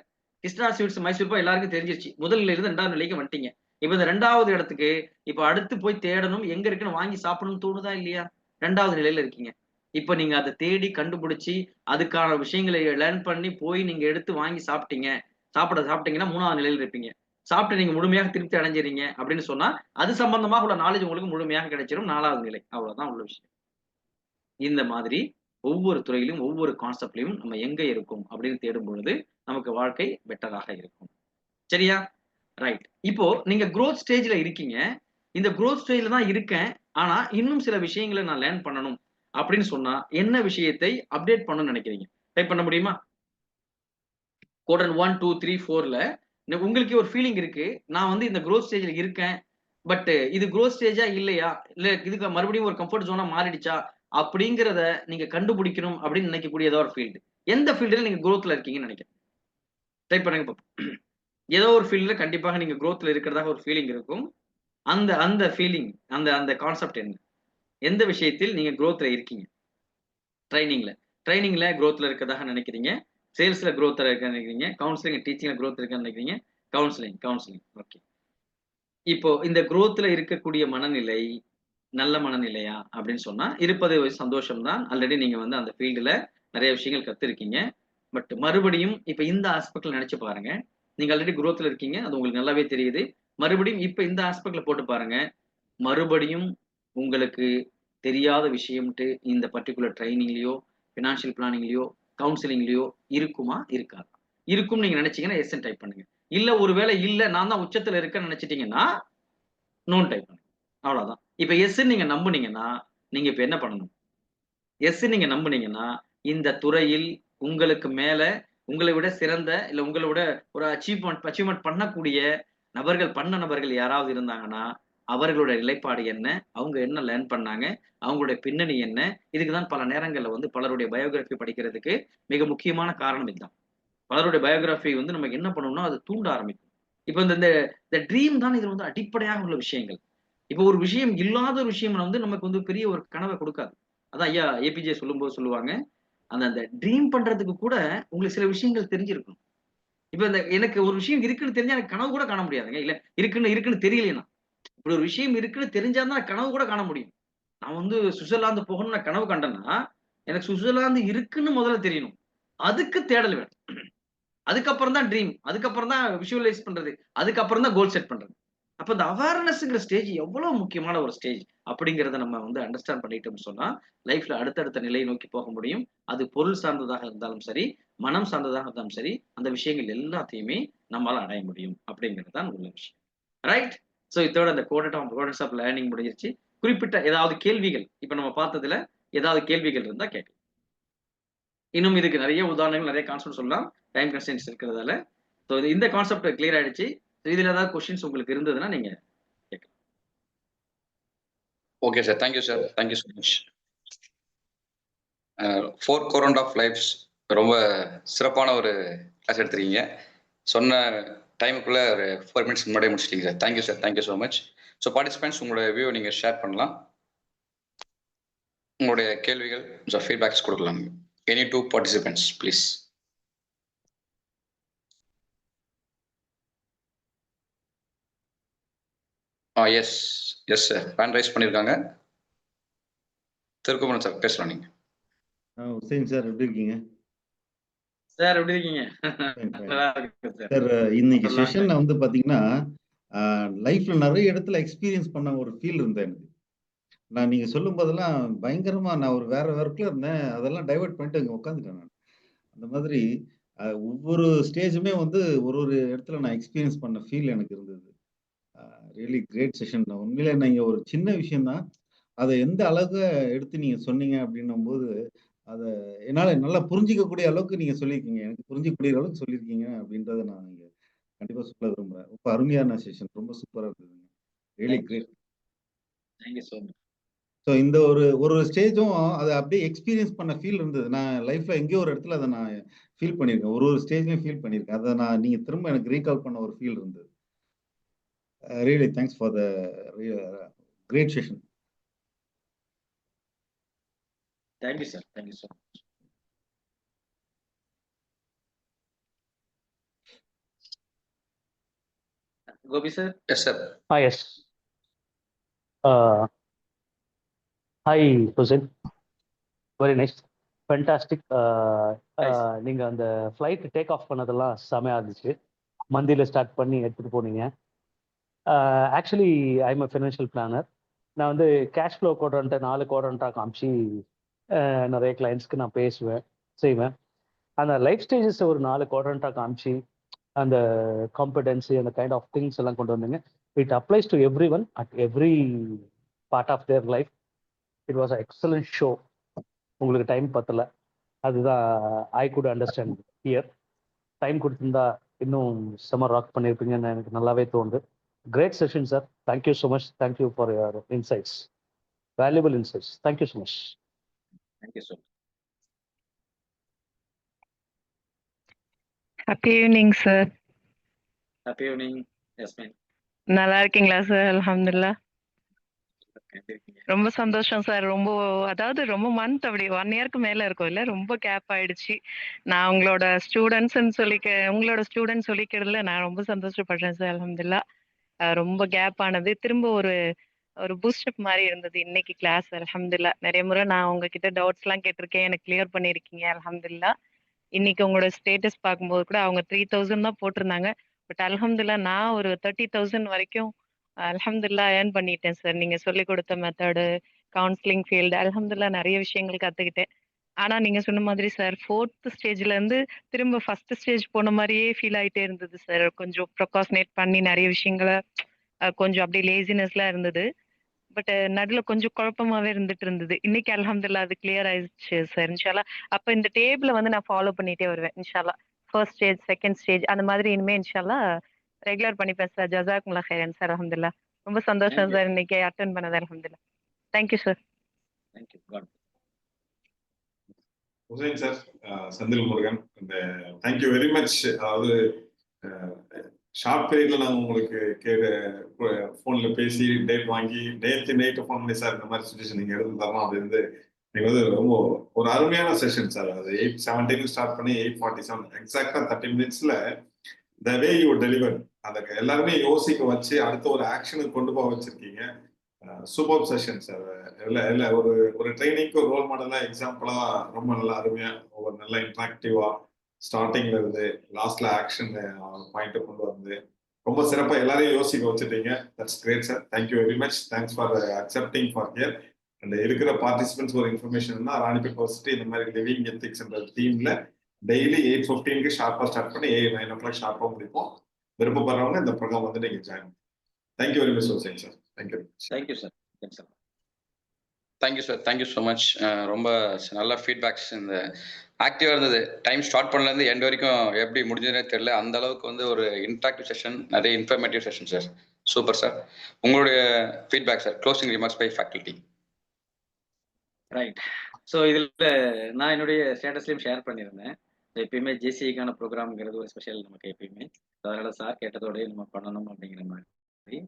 கிருஷ்ணா ஸ்வீட்ஸ் மைசூர் பாக் எல்லாருக்கும் தெரிஞ்சிருச்சு. முதல் நிலையில இருந்து 2வது நிலைக்கு வந்துட்டீங்க. இப்ப இந்த 2வது இடத்துக்கு இப்ப அடுத்து போய் தேடணும், எங்க இருக்குன்னு வாங்கி சாப்பிடணும்னு தோணுதா இல்லையா? 2வது நிலையில இருக்கீங்க. இப்ப நீங்க அதை தேடி கண்டுபிடிச்சு அதுக்கான விஷயங்களை லேர்ன் பண்ணி போய் நீங்க எடுத்து வாங்கி சாப்பிட்டீங்கன்னா 3வது நிலையில இருப்பீங்க. சாப்பிட்டு நீங்க முழுமையாக திருப்தி அடைஞ்சிரீங்க அப்படின்னு சொன்னா அது சம்பந்தமாக உள்ள நாலேஜ் உங்களுக்கு முழுமையாக கிடைச்சிடும். 4வது நிலை. அவ்வளவுதான் உள்ள விஷயம். இந்த மாதிரி ஒவ்வொரு துறையிலும் ஒவ்வொரு கான்செப்ட்லயும் நம்ம எங்க இருக்கும் அப்படின்னு தேடும் பொழுது நமக்கு வாழ்க்கை பெட்டராக இருக்கும். சரியா? ரைட். இப்போ நீங்க growth ஸ்டேஜ்ல இருக்கீங்க. இந்த growth ஸ்டேஜ்ல தான் இருக்கேன். ஆனா இன்னும் சில விஷயங்களை நான் லேர்ன் பண்ணணும் அப்படின்னு சொன்னா என்ன விஷயத்தை அப்டேட் பண்ணணும்னு நினைக்கிறீங்க? டைப் பண்ண முடியுமா? குவாட்ரண்ட் 1, 2, 3, 4ல உங்களுக்கே ஒரு ஃபீலிங் இருக்கு. நான் வந்து இந்த growth ஸ்டேஜ்ல இருக்கேன். பட் இது growth ஸ்டேஜா இல்லையா? இல்ல இதுக்கு மறுபடியும் ஒரு கம்ஃபர்ட் ஜோனா மாறிடுச்சா? அப்படிங்கிறத நீங்க கண்டுபிடிக்கணும் அப்படின்னு நினைக்கக்கூடிய ஏதோ ஒரு ஃபீல்டு. எந்த ஃபீல்டுல நீங்க growthல இருக்கீங்கன்னு நினைக்கிறேன்? டைப் பண்ணுங்க பாப்போம். ஏதோ ஒரு ஃபீல்ட்ல கண்டிப்பாக நீங்க growthல இருக்கிறதாக ஒரு ஃபீலிங் இருக்கும். அந்த அந்த ஃபீலிங், அந்த அந்த கான்செப்ட் என்ன? எந்த விஷயத்தில் நீங்க growthல இருக்கீங்க? ட்ரைனிங்ல. ட்ரைனிங்ல growthல இருக்கிறதாக நினைக்கிறீங்க. சேல்ஸ்ல growthல இருக்கன்னு நினைக்கிறீங்க. கவுன்சிலிங், டீச்சிங்ல growth இருக்குன்னு நினைக்கிறீங்க. கவுன்சிலிங். ஓகே. இப்போ இந்த growthல இருக்கக்கூடிய மனநிலை நல்ல மனநிலையா அப்படின்னு சொன்னா இருப்பது ஒரு சந்தோஷம் தான். ஆல்ரெடி நீங்க வந்து அந்த ஃபீல்டுல நிறைய விஷயங்கள் கத்துருக்கீங்க. பட் மறுபடியும் இப்ப இந்த ஆஸ்பெக்ட்ல நினைச்சு பாருங்க. நீங்க ஆல்ரெடி growthல இருக்கீங்க. அது உங்களுக்கு நல்லாவே தெரியுது. மறுபடியும் இப்ப இந்த ஆஸ்பெக்ட்ல போட்டு பாருங்க. மறுபடியும் உங்களுக்கு தெரியாத விஷயம்ட்டு இந்த பர்ட்டிகுலர் ட்ரைனிங்லயோ, ஃபினான்ஷியல் பிளானிங்லயோ, கவுன்சிலிங்லயோ இருக்குமா? இருக்காதா? இருக்கும்னு நீங்க நினைச்சீங்கன்னா எஸ்ன்னு டைப் பண்ணுங்க. இல்ல ஒருவேளை இல்ல நான் தான் உச்சத்துல இருக்கேன்னு நினைச்சிட்டீங்கன்னா நோன் டைப் பண்ணுங்க. அவ்வளவுதான். இப்ப எஸ் நீங்க நம்புனீங்கன்னா நீங்க இப்ப என்ன பண்ணணும்? எஸ் நீங்க நம்புனீங்கன்னா இந்த துறையில் உங்களுக்கு மேல உங்களை விட சிறந்த இல்ல உங்களை விட ஒரு அச்சீவ்மெண்ட் பண்ணக்கூடிய நபர்கள் யாராவது இருந்தாங்கன்னா அவர்களோட நிலைப்பாடு என்ன, அவங்க என்ன லேர்ன் பண்ணாங்க, அவங்களுடைய பின்னணி என்ன, இதுக்குதான் பல நேரங்கள்ல வந்து பலருடைய பயோகிராஃபி படிக்கிறதுக்கு மிக முக்கியமான காரணம் இதுதான். பலருடைய பயோகிராஃபி வந்து நமக்கு என்ன பண்ணணும்னா அது தூண்ட ஆரம்பிக்கும். இப்ப இந்த இந்த ட்ரீம் தான் இதுல வந்து அடிப்படையாக உள்ள விஷயங்கள். இப்ப ஒரு விஷயம் இல்லாத ஒரு விஷயம் வந்து நமக்கு வந்து பெரிய ஒரு கனவை கொடுக்காது. அதான் ஐயா ஏபிஜே சொல்லும்போது சொல்லுவாங்க, அந்த அந்த ட்ரீம் பண்றதுக்கு கூட உங்களுக்கு சில விஷயங்கள் தெரிஞ்சிருக்கணும். இப்ப இந்த எனக்கு ஒரு விஷயம் இருக்குன்னு தெரிஞ்சா எனக்கு கனவு கூட காண முடியாதுங்க. இல்ல இருக்குன்னு தெரியலைன்னா. இப்படி ஒரு விஷயம் இருக்குன்னு தெரிஞ்சா தான் நான் கனவு கூட காண முடியும். நான் வந்து சுவிட்சர்லாந்து போகணும்னு நான் கனவு கண்டேன்னா, எனக்கு சுவிட்சர்லாந்து இருக்குன்னு முதல்ல தெரியணும். அதுக்கு தேடல் வேணும். அதுக்கப்புறம் தான் ட்ரீம். அதுக்கப்புறம் தான் விஷுவலைஸ் பண்றது. அதுக்கப்புறம் தான் கோல் செட் பண்றது. அப்ப இந்த அவேர்னஸ்ங்கிற ஸ்டேஜ் எவ்வளவு முக்கியமான ஒரு ஸ்டேஜ் அப்படிங்கிறத நம்ம வந்து அண்டர்ஸ்டாண்ட் பண்ணிட்டோம்னு சொன்னா, லைஃப்ல அடுத்தடுத்த நிலையை நோக்கி போக முடியும். அது பொருள் சார்ந்ததாக இருந்தாலும் சரி, மனம் சார்ந்ததாக இருந்தாலும் சரி, அந்த விஷயங்கள் எல்லாத்தையுமே நம்மால அடைய முடியும் அப்படிங்கிறது தான் உள்ள விஷயம். ரைட்? சோ இதோட அந்த கோடன்ஸ் ஆஃப் லேர்னிங் முடிஞ்சிருச்சு. குறிப்பிட்ட ஏதாவது கேள்விகள், இப்ப நம்ம பார்த்ததுல ஏதாவது கேள்விகள் இருந்தா கேட்கலாம். இன்னும் இதுக்கு நிறைய உதாரணங்கள், நிறைய கான்செப்ட் சொல்லலாம். டைம் கன்ஸ்ட்ரெயின்ட்ஸ் இருக்கிறதால. ஸோ இந்த கான்செப்ட் கிளியர் ஆயிடுச்சு. இதுல ஏதாவது கொஸ்டின்ஸ் உங்களுக்கு இருந்ததுன்னா நீங்க கேட்கலாம். Okay sir. Thank you sir. Thank you so much. 4 quadrant of life's ரொம்ப சிறப்பான ஒரு கிளாஸ் எடுத்திருக்கீங்க. சொன்ன டைமுக்குள்ள ஒரு 4 மினிட்ஸ் முன்னாடியே முடிச்சிட்டீங்க sir. Thank you sir. Thank you so much. So participants உங்களோட வியூ நீங்கள் ஷேர் பண்ணலாம். உங்களுடைய கேள்விகள் ஃபீட்பேக்ஸ் கொடுக்கலாம். Any 2 participants please. Yes yes sir. Hand raise பண்ணியிருக்காங்க. திருக்குமரன் சார் பேசலாம் நீங்க. ஹுசைன் சார் எப்படி இருக்கீங்க? சார் எப்படி இருக்கீங்க? நல்லா இருக்கேன் சார். சார் இன்னைக்கு செஷன்ல வந்து பாத்தீங்கன்னா லைஃப்ல நிறைய இடத்துல எக்ஸ்பீரியன்ஸ் பண்ண ஒரு ஃபீல் இருந்தேன் எனக்கு. நான் நீங்க சொல்லும் போதெல்லாம் பயங்கரமா நான் ஒரு வேற ஒர்க்ல இருந்தேன். அதெல்லாம் டைவர்ட் பண்ணிட்டு இங்க உட்காந்துட்டேன் நான். அந்த மாதிரி ஒவ்வொரு ஸ்டேஜுமே வந்து ஒரு ஒரு இடத்துல நான் எக்ஸ்பீரியன்ஸ் பண்ண ஃபீல் எனக்கு இருந்தது. Really great session. உண்மையிலே நீங்க ஒரு சின்ன விஷயம் தான். அதை எந்த அளவுக்கு எடுத்து நீங்க சொன்னீங்க அப்படின்னும்போது அத என்னால நல்லா புரிஞ்சிக்கக்கூடிய அளவுக்கு நீங்க சொல்லியிருக்கீங்க. எனக்கு புரிஞ்சிக்கக்கூடிய அளவுக்கு சொல்லியிருக்கீங்க அப்படின்றத நான் இங்க கண்டிப்பா சொல்ல விரும்புறேன். ரொம்ப அருமையான செஷன். ரொம்ப சூப்பரா இருந்ததுங்க. Really great. Thank you so much. So இந்த ஒரு ஒரு ஸ்டேஜும் அத அப்படியே எக்ஸ்பீரியன்ஸ் பண்ண ஃபீல் இருந்தது. நான் லைஃப்ல எங்கேயோ ஒரு இடத்துல அத நான் ஃபீல் பண்ணியிருக்கேன். ஒரு ஒரு ஸ்டேஜ்லயும் ஃபீல் பண்ணியிருக்கேன். அத நான் நீங்க திரும்ப எனக்கு ரீகால் பண்ண ஒரு ஃபீல் இருந்தது. Really thanks for the great session. Thank you sir. Thank you so much. Gopi sir. Yes sir. Yes. Hi, Hussein. Very nice. Fantastic. நீங்க அந்த ஃப்ளைட் டேக் ஆஃப் பண்ணதெல்லாம் செமையா இருந்துச்சு. மந்தியில ஸ்டார்ட் பண்ணி எடுத்துட்டு போனீங்க. Actually I'm a financial planar. நான் வந்து கேஷ் ஃப்ளோ குவாட்ரண்ட்டை 4 குவாட்ரண்ட்டாக காமிச்சு நிறைய கிளைண்ட்ஸ்க்கு நான் செய்வேன். அந்த லைஃப் ஸ்டேஜஸ் ஒரு 4 குவாட்ரண்ட்டாக காமிச்சு அந்த காம்பிடன்சி அந்த கைண்ட் ஆஃப் திங்ஸ் எல்லாம் கொண்டு வந்தீங்க. It applies to every one at every part of their life. It was a excellent show. உங்களுக்கு டைம் பத்தல, அதுதான் I good understand here. Time கொடுத்துருந்தா இன்னும் செம ராக் பண்ணியிருப்பீங்கன்னு எனக்கு நல்லாவே தோணுது. Great session sir. Thank you so much. Thank you for your insights, valuable insights. Thank you so much. Thank you so much. Happy evening sir. Happy evening. Yes ma'am. நல்லா இருக்கீங்களா சார்? அல்ஹம்துலில்லாஹ். எப்படி இருக்கீங்க? ரொம்ப சந்தோஷம் சார். அதாவது ரொம்ப மந்த் அப்படி 1 இயர்க்கு மேல இருக்கும் இல்ல? ரொம்ப கேப் ஆயிடுச்சு. நான் உங்களோட உங்களோட ஸ்டூடெண்ட் சொல்லிக்கிறதுல நான் ரொம்ப சந்தோஷப்படுறேன் சார். அல்ஹம்துலில்லாஹ். ரொம்ப கேப் ஆனது திரும்ப ஒரு ஒரு பூஸ்டப் மாரி இருந்தது இன்னைக்கு கிளாஸ். அல்ஹம்துலில்லாஹ். நிறைய முறை நான் உங்ககிட்ட டவுட்ஸ்லாம் கேட்டிருக்கேன். எனக்கு கிளியர் பண்ணியிருக்கீங்க. அல்ஹம்துலில்லாஹ். இன்னைக்கு உங்களோட ஸ்டேட்டஸ் பார்க்கும்போது கூட அவங்க 3000 தான் போட்டிருந்தாங்க. பட் அல்ஹம்துலில்லாஹ் நான் ஒரு 30,000 வரைக்கும் அல்ஹம்துலில்லாஹ் ஏர்ன் பண்ணிட்டேன் சார். நீங்க சொல்லிக் கொடுத்த மெத்தடு, கவுன்சிலிங் ஃபீல்டு அல்ஹம்துலில்லாஹ் நிறைய விஷயங்கள் கத்துக்கிட்டேன். ஆனா நீங்க சொன்ன மாதிரி சார் 4த் ஸ்டேஜ்ல இருந்து திரும்ப 1 ஸ்டேஜ் போன மாரியே ஃபீல் ஆயிட்டே இருந்தது சார். கொஞ்சம் ப்ரொகாஸ்டினேட் பண்ணி நிறைய விஷயங்கள கொஞ்சம் அப்படியே லேசினஸ்லாம் இருந்தது. பட் நடுவுல கொஞ்சம் குழப்பமாவே இருந்துட்டு இருந்தது. இன்னைக்கு அல்ஹம்துலில்லாஹ் அது கிளியர் ஆயிடுச்சு சார். இன்ஷால்லா. அப்ப இந்த டேபிள வந்து நான் ஃபாலோ பண்ணிட்டே வருவேன். இன்ஷால்லா. ஃபர்ஸ்ட் ஸ்டேஜ், செகண்ட் ஸ்டேஜ் அந்த மாதிரி இனிமே இன்ஷால்லா ரெகுலர் பண்ணிப்பேன் சார். ஜஸாக்குமுல்லாஹ் ஹைரன் சார். அல்ஹம்துலில்லாஹ். ரொம்ப சந்தோஷம் Thank you. சார் இன்னைக்கு அட்டெண்ட் பண்ணது. அல்ஹம்துலில்லாஹ். Thank you sir. தேங்க்யூ. காட் Hussain sir, Senthil Murugan, thank you very much. அதாவது ஷார்ட் பீரியட்ல நாங்கள் உங்களுக்கு ஃபோன்ல பேசி டேட் வாங்கி நேற்று நைட்டு ஃபோன் பண்ணி சார் இந்த மாதிரி சுச்சுவேஷன் நீங்கள் எடுத்து தரலாம் அப்படின்னு நீங்கள் வந்து ரொம்ப ஒரு அருமையான செஷன் சார். அது 8:17 ஸ்டார்ட் பண்ணி 8:47 எக்ஸாக்டா 30 minutes the way you deliver அதை எல்லாருமே யோசிக்க வச்சு அடுத்த ஒரு ஆக்ஷனுக்கு கொண்டு போக வச்சிருக்கீங்க. Super session sir. இல்லை ஒரு ட்ரைனிங்க்கு ஒரு ரோல் மாடலா எக்ஸாம்பிளா ரொம்ப நல்லா அருமையா ஒரு நல்ல இன்ட்ராக்டிவா ஸ்டார்டிங்ல இருந்து லாஸ்ட்ல ஆக்ஷன் பாயிண்ட் கொண்டு வந்து ரொம்ப சிறப்பா எல்லாரையும் யோசிக்க வச்சுட்டீங்க. That's great sir. Thank you very much. Thanks for accepting for here. And இருக்கிற பார்ட்டிசிபென்ட்ஸ் ஒரு இன்ஃபர்மேஷன்னா ராணிபேட் யூனிவர்சிட்டி இந்த மாதிரி லிவிங் எத்திக்ஸ் தீம்ல டெய்லி 8:15 ஷார்ப்பா ஸ்டார்ட் பண்ணி 9 o'clock ஷார்ப்பா முடிப்போம். விருப்பப்படுறவங்க இந்த ப்ரோக்ராம் வந்து நீங்க join. Thank you very much Hussain sir. Thank you. Thank you sir. Thanks sir. Thank you sir. Thank you so much. ரொம்ப நல்ல ஃபீட்பேக்ஸ். இந்த ஆக்டிவாக இருந்தது. டைம் ஸ்டார்ட் பண்ணலேருந்து எண்ட் வரைக்கும் எப்படி முடிஞ்சதுனே தெரியல. அந்த அளவுக்கு வந்து ஒரு இன்ட்ராக்டிவ் செஷன், நிறைய informative session sir. Super sir. உங்களுடைய feedback sir. Closing remarks by faculty. Right. So இதில் நான் என்னுடைய ஸ்டேட்டஸ்லையும் ஷேர் பண்ணியிருந்தேன். எப்பயுமே ஜேசிஐக்கான ப்ரோக்ராம்ங்கிறது ஒரு ஸ்பெஷல் நமக்கு எப்பயுமே. அதனால சார் கேட்டதோடய நம்ம பண்ணணும் அப்படிங்கிற மாதிரி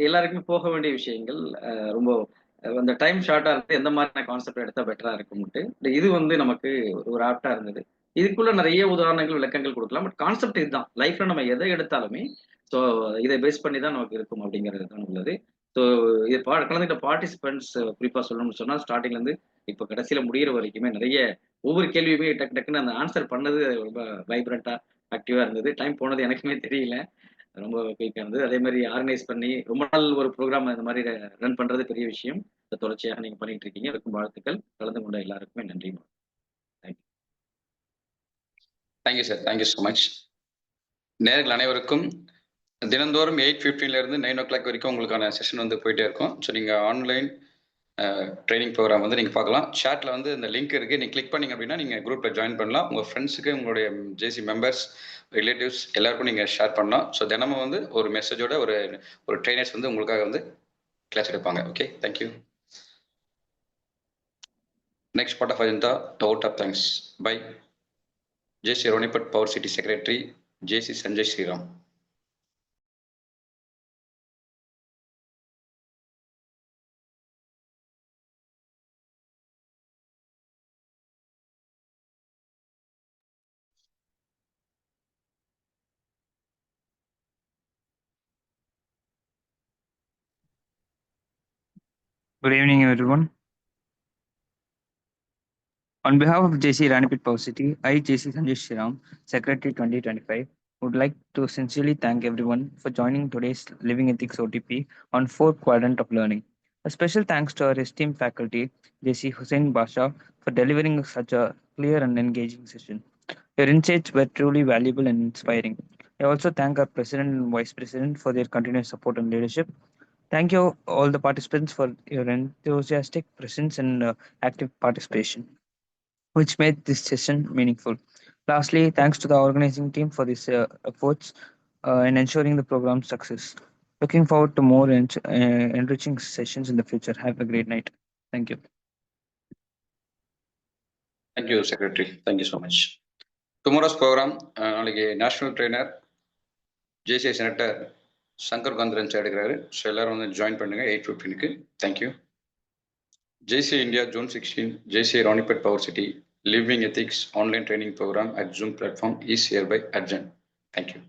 எல்லாருக்குமே போக வேண்டிய விஷயங்கள் ரொம்ப அந்த டைம் ஷார்ட்டாக இருந்து எந்த மாதிரியான கான்செப்ட் எடுத்தால் பெட்டராக இருக்கும்ட்டு இது வந்து நமக்கு ஒரு ஆப்டாக இருந்தது. இதுக்குள்ள நிறைய உதாரணங்கள் விளக்கங்கள் கொடுக்கலாம். பட் கான்செப்ட் இதுதான். லைஃப்ல நம்ம எதை எடுத்தாலுமே ஸோ இதை பேஸ் பண்ணி தான் நமக்கு இருக்கும் அப்படிங்கிறது தான் உள்ளது. ஸோ இது கலந்துக்கிட்ட பார்ட்டிசிபென்ட்ஸ் குறிப்பாக சொல்லணும்னு சொன்னால் ஸ்டார்டிங்லேருந்து இப்போ கடைசியில் முடிகிற வரைக்குமே நிறைய ஒவ்வொரு கேள்வியுமே டக்கு டக்குன்னு அந்த ஆன்சர் பண்ணது ரொம்ப வைப்ரண்ட்டாக ஆக்டிவாக இருந்தது. டைம் போனது எனக்குமே தெரியல. ரொம்ப குயிக்காக இருந்தது. அதே மாதிரி ஆர்கனைஸ் பண்ணி ரொம்ப நாள் ஒரு ப்ரோக்ராம் இந்த மாதிரி ரன் பண்ணுறது பெரிய விஷயம். இதை தொடர்ச்சியாக நீங்கள் பண்ணிட்டு இருக்கீங்க. அதுக்கும் வாழ்த்துக்கள். கலந்து கொண்ட எல்லாருக்குமே நன்றி. Thank you sir. Thank you so much. நேயர்கள் அனைவருக்கும் தினந்தோறும் 8:15 இருந்து 9 o'clock வரைக்கும் உங்களுக்கான செஷன் வந்து போயிட்டே இருக்கும். ஸோ நீங்கள் ஆன்லைன் ட்ரைனிங் ப்ரோக்ராம் வந்து நீங்கள் பார்க்கலாம். சேட்டில் வந்து இந்த லிங்க் இருக்குது. நீங்கள் கிளிக் பண்ணிங்க அப்படின்னா நீங்கள் குரூப்பில் ஜாயின் பண்ணலாம். உங்கள் ஃப்ரெண்ட்ஸுக்கு, உங்களுடைய ஜேசி மெம்பர்ஸ், ரிலேட்டிவ்ஸ் எல்லாருக்கும் நீங்கள் ஷேர் பண்ணலாம். ஸோ தினமும் வந்து ஒரு மெசேஜோட ஒரு ட்ரைனர்ஸ் வந்து உங்களுக்காக வந்து கிளாஸ் எடுப்பாங்க. Okay, thank you. Next part of agenda, vote of thanks by JC Ronipat Power City Secretary JC Sanjay Sriram. Good evening, everyone. On behalf of JC Ranipet Power City, I, JC Sanjay Sriram, Secretary 2025, would like to sincerely thank everyone for joining today's Living Ethics OTP on 4th quadrant of learning. A special thanks to our esteemed faculty, JC Hussain Basha, for delivering such a clear and engaging session. Your insights were truly valuable and inspiring. I also thank our President and Vice President for their continuous support and leadership. Thank you all the participants for your enthusiastic presence and active participation, which made this session meaningful. Lastly, thanks to the organizing team for these efforts in ensuring the program's success. Looking forward to more enriching sessions in the future. Have a great night. Thank you. Thank you, Secretary. Thank you so much. Tomorrow's program, நாளைக்கு national trainer JCI senator Shankar Kantharan sir எடுக்கிறாரு. ஸோ எல்லாரும் வந்து ஜாயின் பண்ணுங்க 8:15க்கு. Thank you. JCI India Zone 16 JCI Ronipet Power City Living Ethics online training program at Zoom platform is hereby adjourned. Thank you.